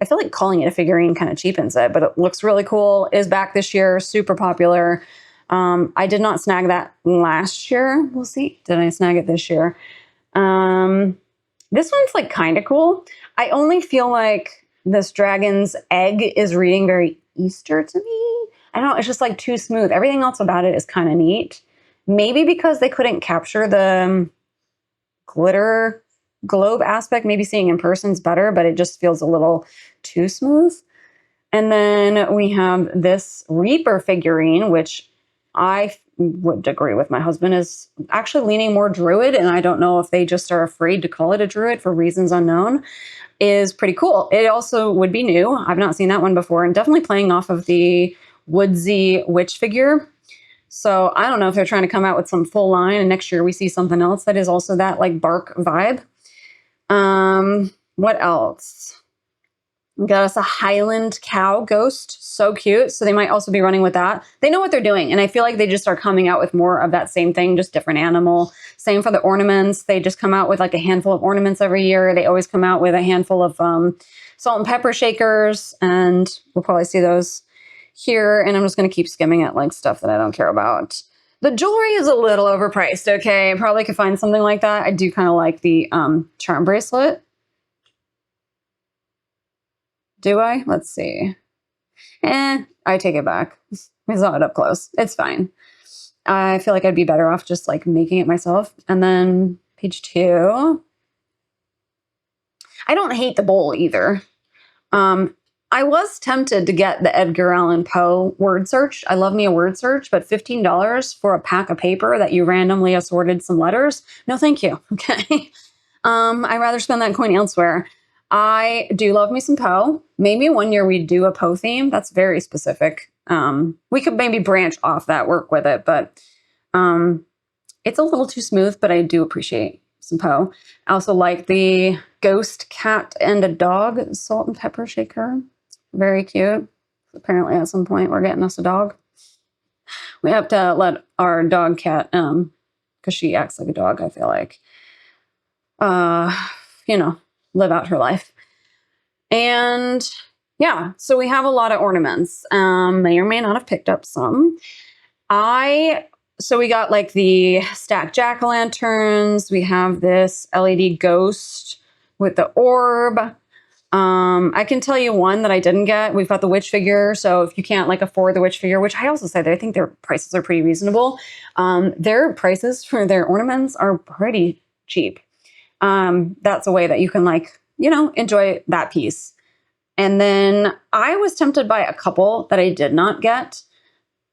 A: I feel like calling it a figurine kind of cheapens it, but it looks really cool. Is back this year, super popular. I did not snag that last year. We'll see. Did I snag it this year? This one's like kind of cool. I only feel like this dragon's egg is reading very Easter to me. I don't know, it's just like too smooth. Everything else about it is kind of neat. Maybe because they couldn't capture the glitter globe aspect. Maybe seeing in person is better, but it just feels a little too smooth. And then we have this Reaper figurine, which I would agree with my husband is actually leaning more druid. And I don't know if they just are afraid to call it a druid for reasons unknown. Is pretty cool. It also would be new. I've not seen that one before, and definitely playing off of the woodsy witch figure. So I don't know if they're trying to come out with some full line and next year we see something else that is also that like bark vibe. What else? We got us a Highland cow ghost. So cute. So they might also be running with that. They know what they're doing. And I feel like they just are coming out with more of that same thing, just different animal. Same for the ornaments. They just come out with like a handful of ornaments every year. They always come out with a handful of salt and pepper shakers. And we'll probably see those here. And I'm just going to keep skimming at like stuff that I don't care about. The jewelry is a little overpriced. Okay. I probably could find something like that. I do kind of like the charm bracelet. Do I? Let's see. I take it back. I saw it up close. It's fine. I feel like I'd be better off just like making it myself. And then page 2. I don't hate the bowl either. I was tempted to get the Edgar Allan Poe word search. I love me a word search, but $15 for a pack of paper that you randomly assorted some letters? No, thank you. Okay. I'd rather spend that coin elsewhere. I do love me some Poe. Maybe one year we do a Poe theme. That's very specific. We could maybe branch off that, work with it, but it's a little too smooth, but I do appreciate some Poe. I also like the ghost cat and a dog salt and pepper shaker. Very cute. Apparently at some point we're getting us a dog. We have to let our dog cat, because she acts like a dog, I feel like, live out her life. And yeah, so we have a lot of ornaments. May or may not have picked up some. So we got like the stacked jack-o'-lanterns. We have this LED ghost with the orb. I can tell you one that I didn't get. We've got the witch figure. So if you can't like afford the witch figure, which I also said I think their prices are pretty reasonable. Their prices for their ornaments are pretty cheap. That's a way that you can like, enjoy that piece. And then I was tempted by a couple that I did not get.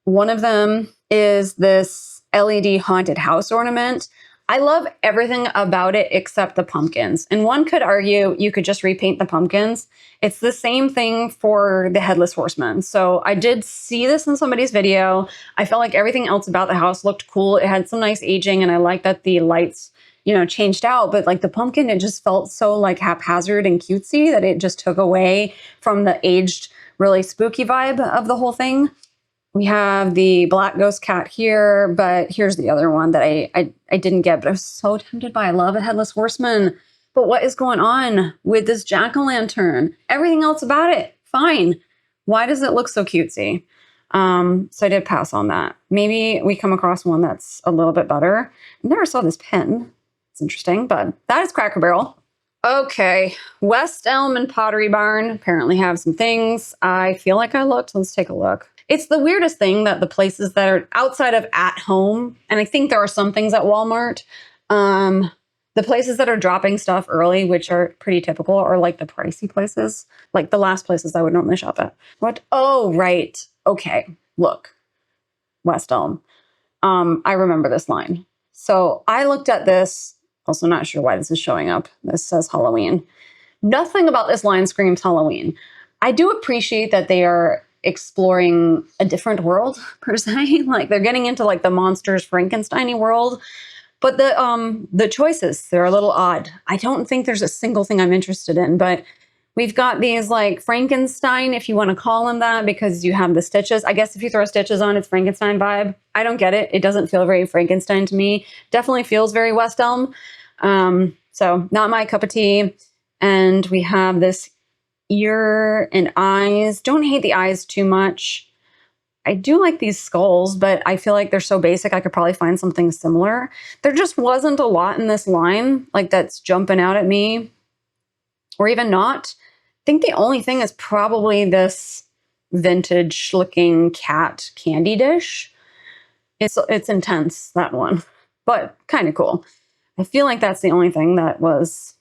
A: One of them is this LED haunted house ornament. I love everything about it except the pumpkins. And one could argue you could just repaint the pumpkins. It's the same thing for the Headless Horseman. So I did see this in somebody's video. I felt like everything else about the house looked cool. It had some nice aging, and I like that the lights, changed out. But like the pumpkin, it just felt so like haphazard and cutesy that it just took away from the aged, really spooky vibe of the whole thing. We have the black ghost cat here, but here's the other one that I didn't get, but I was so tempted by. I love a Headless Horseman. But what is going on with this jack-o'-lantern? Everything else about it, fine. Why does it look so cutesy? So I did pass on that. Maybe we come across one that's a little bit better. I never saw this pin. It's interesting, but that is Cracker Barrel. Okay, West Elm and Pottery Barn apparently have some things. I feel like I looked. Let's take a look. It's the weirdest thing that the places that are outside of at home, and I think there are some things at Walmart, the places that are dropping stuff early, which are pretty typical, are like the pricey places, like the last places I would normally shop at. What? Oh, right. Okay, look. West Elm. I remember this line. So I looked at this, also not sure why this is showing up. This says Halloween. Nothing about this line screams Halloween. I do appreciate that they are exploring a different world per se. Like they're getting into like the monsters Frankenstein-y world, but the choices, they're a little odd. I don't think there's a single thing I'm interested in, but we've got these like Frankenstein, if you want to call them that, because you have the stitches. I guess if you throw stitches on, it's Frankenstein vibe. I don't get it. It doesn't feel very Frankenstein to me. Definitely feels very West Elm. So not my cup of tea. And we have this ear and eyes. Don't hate the eyes too much. I do like these skulls, but I feel like they're so basic I could probably find something similar. There just wasn't a lot in this line like that's jumping out at me, or even not. I think the only thing is probably this vintage looking cat candy dish. It's intense, that one, but kind of cool. I feel like that's the only thing that was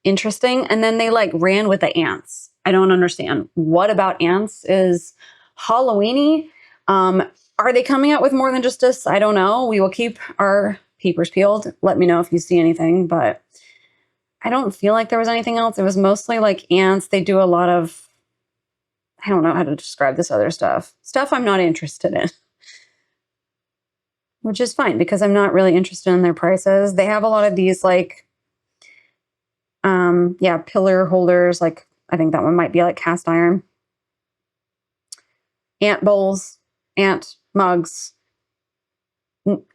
A: interesting. And then they like ran with the ants. I don't understand. What about ants is Halloween-y? Are they coming out with more than just this? I don't know. We will keep our peepers peeled. Let me know if you see anything, but I don't feel like there was anything else. It was mostly like ants. They do a lot of, I don't know how to describe this other stuff. Stuff I'm not interested in. Which is fine because I'm not really interested in their prices. They have a lot of these like, pillar holders, like I think that one might be like cast iron. Ant bowls, ant mugs,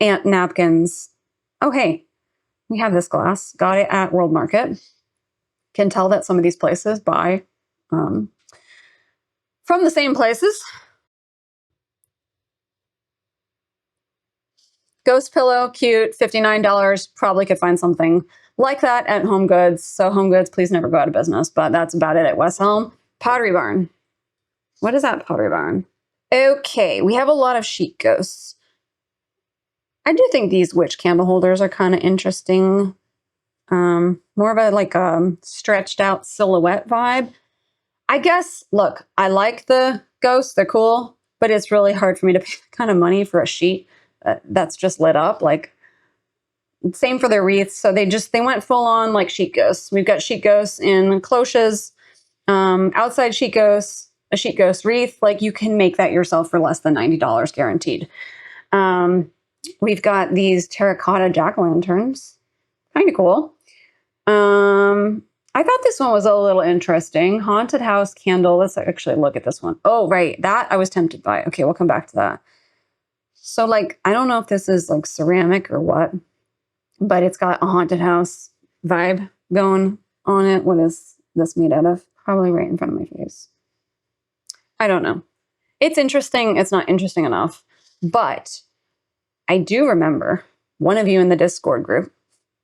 A: ant napkins. Oh, hey, we have this glass. Got it at World Market. Can tell that some of these places buy from the same places. Ghost pillow, cute, $59. Probably could find something like that at Home Goods. So Home Goods, please never go out of business. But that's about it at West Elm. Pottery Barn. What is that Pottery Barn? Okay, we have a lot of sheet ghosts. I do think these witch candle holders are kind of interesting. More of a like stretched out silhouette vibe. I guess, look, I like the ghosts. They're cool, but it's really hard for me to pay the kind of money for a sheet that's just lit up. Like, same for their wreaths. So they went full on like sheet ghosts. We've got sheet ghosts in cloches, outside sheet ghosts, a sheet ghost wreath. Like, you can make that yourself for less than $90 guaranteed. We've got these terracotta jack-o'-lanterns. Kind of cool. I thought this one was a little interesting. Haunted house candle. Let's actually look at this one. Oh, right. That I was tempted by. Okay, we'll come back to that. So, like, I don't know if this is like ceramic or what, but it's got a haunted house vibe going on it. What is this made out of? Probably right in front of my face. I don't know. It's interesting. It's not interesting enough. But I do remember one of you in the Discord group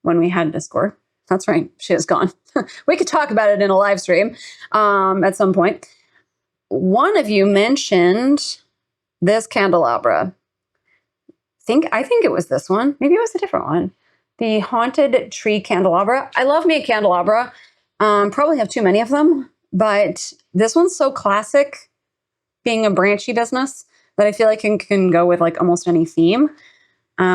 A: when we had Discord. That's right. She is gone. We could talk about it in a live stream at some point. One of you mentioned this candelabra. I think it was this one. Maybe it was a different one. The haunted tree candelabra. I love me a candelabra. Probably have too many of them, but this one's so classic, being a branchy business, that I feel like it can go with like almost any theme. But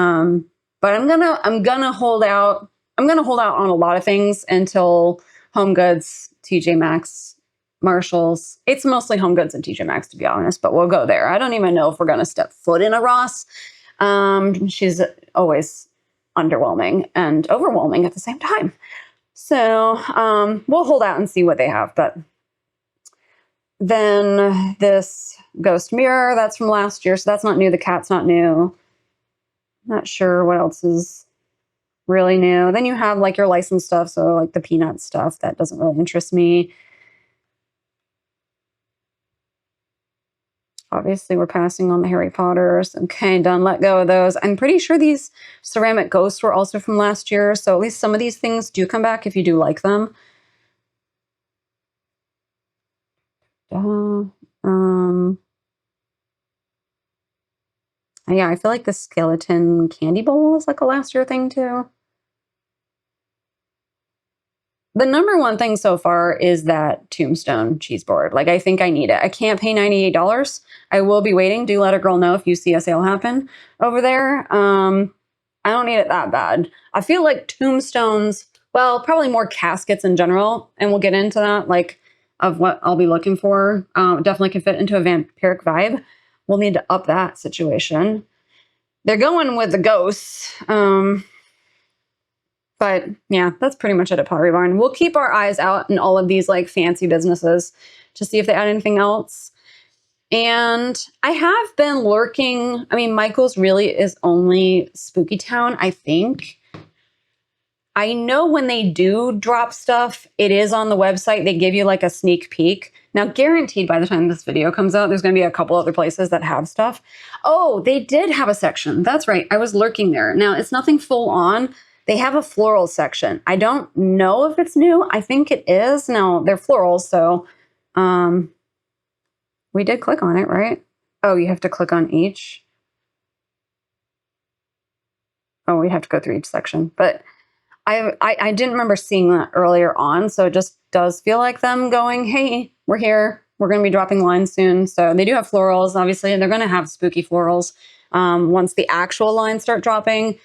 A: I'm gonna hold out. I'm gonna hold out on a lot of things until Home Goods, TJ Maxx, Marshalls. It's mostly Home Goods and TJ Maxx, to be honest, but we'll go there. I don't even know if we're gonna step foot in a Ross. She's always underwhelming and overwhelming at the same time. So we'll hold out and see what they have. But then this ghost mirror, that's from last year, so that's not new. The cat's not new. Not sure what else is really new. Then you have like your licensed stuff, so like the peanut stuff that doesn't really interest me. Obviously, we're passing on the Harry Potters. Okay, done. Let go of those. I'm pretty sure these ceramic ghosts were also from last year, so at least some of these things do come back if you do like them. Yeah, I feel like the skeleton candy bowl is like a last year thing too. The number one thing so far is that tombstone cheese board. Like, I think I need it. I can't pay $98. I will be waiting. Do let a girl know if you see a sale happen over there. I don't need it that bad. I feel like tombstones, well, probably more caskets in general, and we'll get into that, like, of what I'll be looking for. Definitely can fit into a vampiric vibe. We'll need to up that situation. They're going with the ghosts. But yeah, that's pretty much it at Pottery Barn. We'll keep our eyes out in all of these like fancy businesses to see if they add anything else. And I have been lurking. I mean, Michael's really is only Spooky Town, I think. I know when they do drop stuff, it is on the website. They give you like a sneak peek. Now, guaranteed by the time this video comes out, there's going to be a couple other places that have stuff. Oh, they did have a section. That's right. I was lurking there. Now, it's nothing full on. They have a floral section. I don't know if it's new. I think it is. Now, they're florals, so we did click on it, right? Oh, you have to click on each. Oh, we have to go through each section. But I didn't remember seeing that earlier on, so it just does feel like them going, hey, we're here. We're going to be dropping lines soon. So they do have florals, obviously, and they're going to have spooky florals once the actual lines start dropping.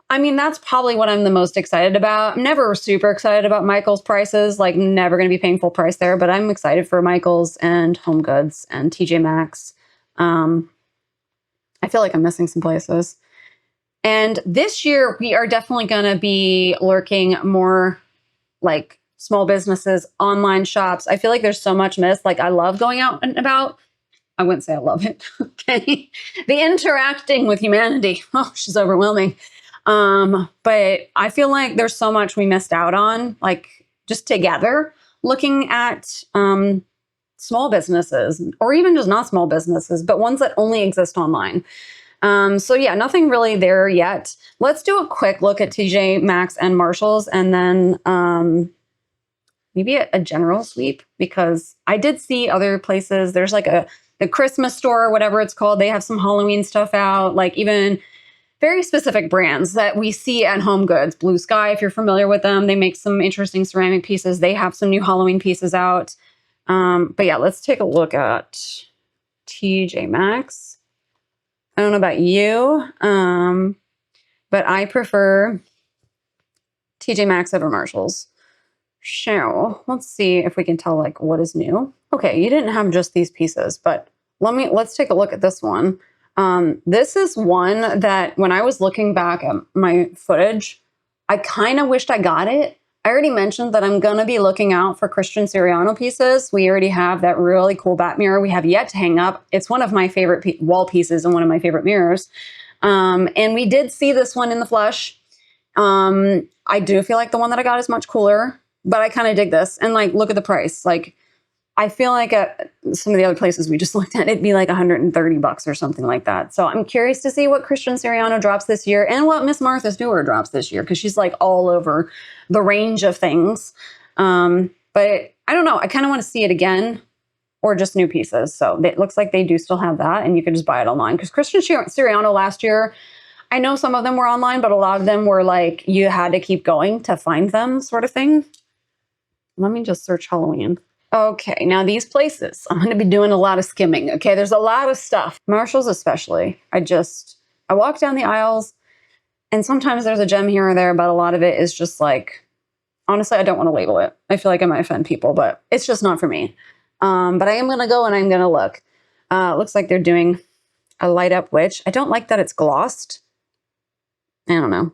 A: I mean, that's probably what I'm the most excited about. I'm never super excited about Michael's prices, like never going to be paying full price there, but I'm excited for Michael's and Home Goods and TJ Maxx. I feel like I'm missing some places. And this year, we are definitely going to be lurking more like small businesses, online shops. I feel like there's so much missed. Like I love going out and about. I wouldn't say I love it. Okay. The interacting with humanity. Oh, she's overwhelming. But I feel like there's so much we missed out on, like just together looking at small businesses, or even just not small businesses, but ones that only exist online. So yeah, nothing really there yet. Let's do a quick look at TJ Maxx and Marshalls, and then maybe a general sweep, because I did see other places. There's like the Christmas store or whatever it's called. They have some Halloween stuff out, like even very specific brands that we see at Home Goods. Blue Sky, if you're familiar with them, they make some interesting ceramic pieces. They have some new Halloween pieces out. But yeah, let's take a look at TJ Maxx. I don't know about you, but I prefer TJ Maxx over Marshalls. So let's see if we can tell like what is new. Okay, you didn't have just these pieces, but let's take a look at this one. This is one that when I was looking back at my footage, I kind of wished I got it. I already mentioned that I'm going to be looking out for Christian Siriano pieces. We already have that really cool bat mirror we have yet to hang up. It's one of my favorite wall pieces and one of my favorite mirrors. And we did see this one in the flesh. I do feel like the one that I got is much cooler, but I kind of dig this. And like, look at the price. Like, I feel like at some of the other places we just looked at, it'd be like $130 or something like that. So I'm curious to see what Christian Siriano drops this year and what Miss Martha Stewart drops this year, because she's like all over the range of things. But I don't know. I kind of want to see it again, or just new pieces. So it looks like they do still have that, and you can just buy it online. Because Christian Siriano last year, I know some of them were online, but a lot of them were like you had to keep going to find them, sort of thing. Let me just search Halloween. Okay, now these places, I'm going to be doing a lot of skimming. Okay, there's a lot of stuff. Marshalls especially. I walk down the aisles, and sometimes there's a gem here or there, but a lot of it is just like, honestly, I don't want to label it. I feel like I might offend people, but it's just not for me. But I am going to go and I'm going to look. It looks like they're doing a light up witch. I don't like that it's glossed. I don't know.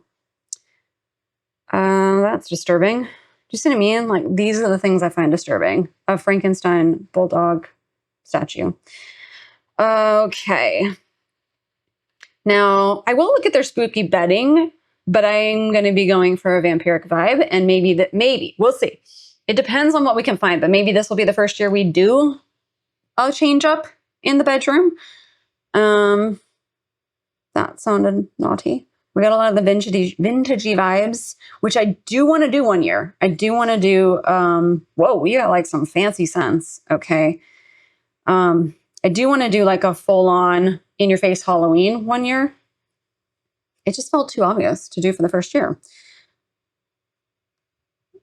A: That's disturbing. Do you see what I mean? Like, these are the things I find disturbing. A Frankenstein bulldog statue. Okay. Now, I will look at their spooky bedding, but I'm going to be going for a vampiric vibe, and maybe, we'll see. It depends on what we can find, but maybe this will be the first year we do a change up in the bedroom. That sounded naughty. We got a lot of the vintagey vibes, which I do want to do one year. I do want to do, whoa, we got like some fancy scents. Okay. I do want to do like a full on in your face Halloween one year. It just felt too obvious to do for the first year.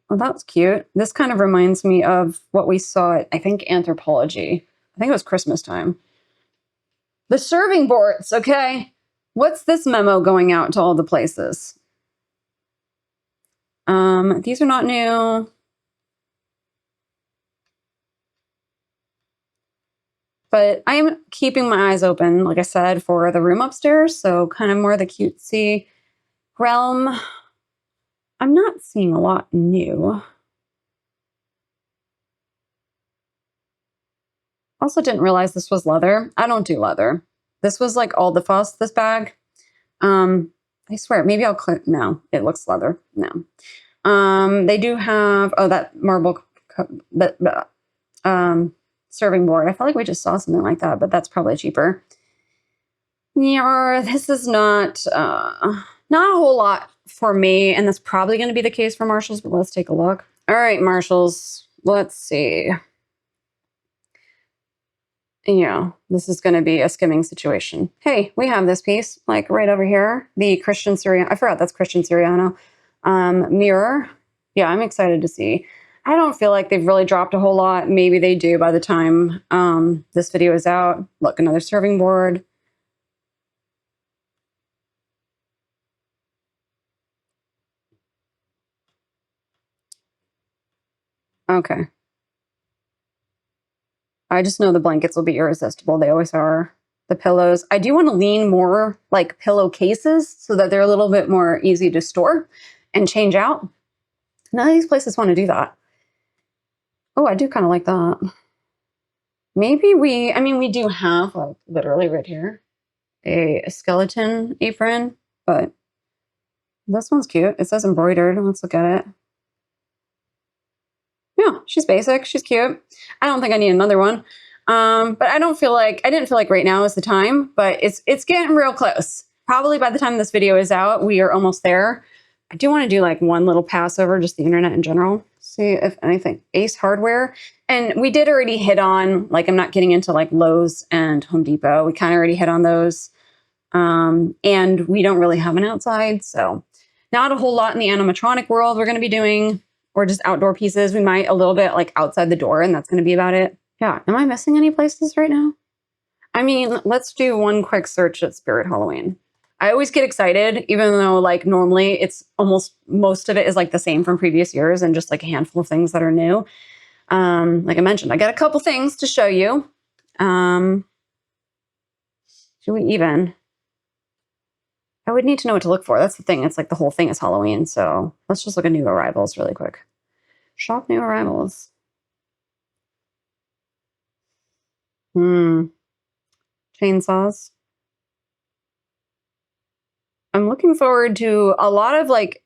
A: Well, that's cute. This kind of reminds me of what we saw at, I think, Anthropology. I think it was Christmas time. The serving boards, okay. What's this memo going out to all the places? These are not new. But I am keeping my eyes open, like I said, for the room upstairs. So kind of more the cutesy realm. I'm not seeing a lot new. Also didn't realize this was leather. I don't do leather. This was like all the fuss, this bag. I swear, maybe I'll click. No, it looks leather. No. They do have, that marble serving board. I felt like we just saw something like that, but that's probably cheaper. Yeah, this is not a whole lot for me, and that's probably going to be the case for Marshalls, but let's take a look. All right, Marshalls, let's see. Yeah, this is going to be a skimming situation. Hey, we have this piece, like right over here. The Christian Siriano. I forgot that's Christian Siriano. Mirror. Yeah, I'm excited to see. I don't feel like they've really dropped a whole lot. Maybe they do by the time this video is out. Look, another serving board. Okay. I just know the blankets will be irresistible. They always are. The pillows. I do want to lean more like pillowcases so that they're a little bit more easy to store and change out. None of these places want to do that. Oh, I do kind of like that. Maybe we do have, like, literally right here, a skeleton apron, but this one's cute. It says embroidered. Let's look at it. Yeah, she's basic. She's cute. I don't think I need another one. But I didn't feel like right now is the time, but it's getting real close. Probably by the time this video is out, we are almost there. I do want to do like one little pass over just the internet in general. See if anything. Ace Hardware. And we did already hit on, like, I'm not getting into like Lowe's and Home Depot. We kind of already hit on those. And we don't really have an outside, so not a whole lot in the animatronic world we're going to be doing, or just outdoor pieces. We might a little bit like outside the door, and that's going to be about it. Yeah. Am I missing any places right now? I mean, let's do one quick search at Spirit Halloween. I always get excited, even though like normally it's almost most of it is like the same from previous years and just like a handful of things that are new. Like I mentioned, I got a couple things to show you. Should we even? I would need to know what to look for. That's the thing. It's like the whole thing is Halloween. So let's just look at new arrivals really quick. Shop new arrivals. Chainsaws. I'm looking forward to a lot of, like,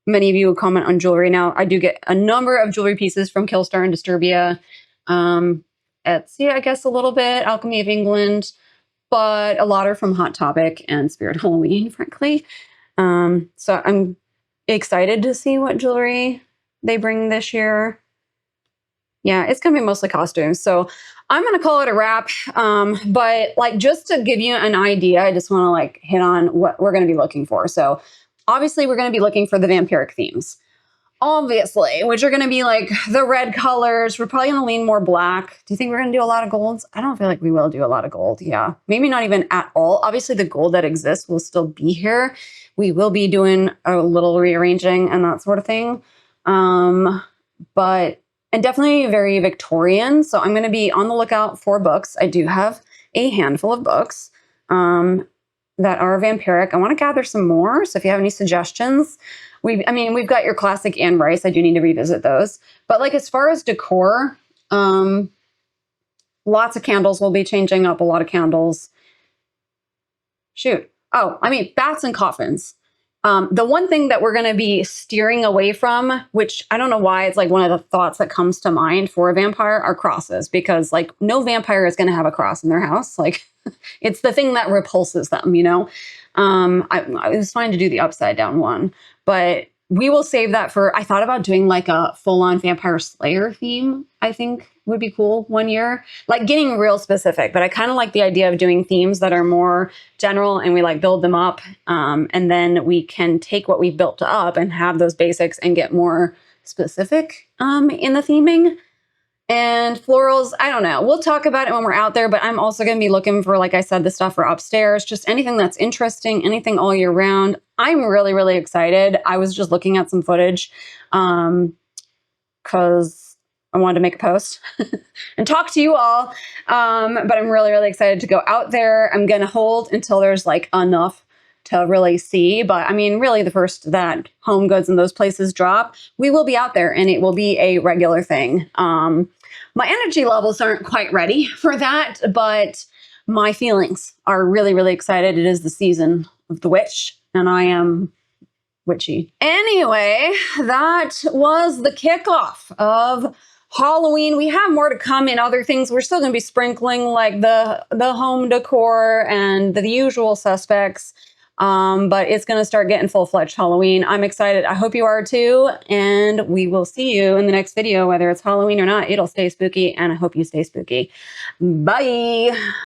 A: many of you comment on jewelry now. I do get a number of jewelry pieces from Killstar and Disturbia. Etsy, I guess a little bit. Alchemy of England. But a lot are from Hot Topic and Spirit Halloween, frankly. So I'm excited to see what jewelry they bring this year. Yeah, it's going to be mostly costumes. So I'm going to call it a wrap. But like, just to give you an idea, I just want to like hit on what we're going to be looking for. So obviously we're going to be looking for the vampiric themes. Obviously, which are going to be like the red colors. We're probably going to lean more black. Do you think we're going to do a lot of golds? I don't feel like we will do a lot of gold. Yeah, maybe not even at all. Obviously, the gold that exists will still be here. We will be doing a little rearranging and that sort of thing. But definitely very Victorian. So I'm going to be on the lookout for books. I do have a handful of books that are vampiric. I want to gather some more. So if you have any suggestions, we've got your classic Anne Rice. I do need to revisit those. But like, as far as decor, lots of candles. We'll be changing up a lot of candles. Shoot. Oh, bats and coffins. The one thing that we're going to be steering away from, which I don't know why, it's like one of the thoughts that comes to mind for a vampire, are crosses. Because like, no vampire is going to have a cross in their house. Like, it's the thing that repulses them, you know? I was fine to do the upside down one, but we will save that for, I thought about doing like a full-on vampire slayer theme. I think would be cool one year, like getting real specific, but I kind of like the idea of doing themes that are more general and we like build them up. And then we can take what we've built up and have those basics and get more specific in the theming. And florals, I don't know. We'll talk about it when we're out there, but I'm also going to be looking for, like I said, the stuff for upstairs, just anything that's interesting, anything all year round. I'm really, really excited. I was just looking at some footage because I wanted to make a post and talk to you all. But I'm really, really excited to go out there. I'm going to hold until there's like enough to really see. But I mean, really, the first that Home Goods and those places drop, we will be out there and it will be a regular thing. My energy levels aren't quite ready for that, but my feelings are really, really excited. It is the season of the witch, and I am witchy. Anyway, that was the kickoff of Halloween. We have more to come in other things. We're still going to be sprinkling like the home decor and the usual suspects. But it's going to start getting full-fledged Halloween. I'm excited. I hope you are too. And we will see you in the next video, whether it's Halloween or not. It'll stay spooky, and I hope you stay spooky. Bye.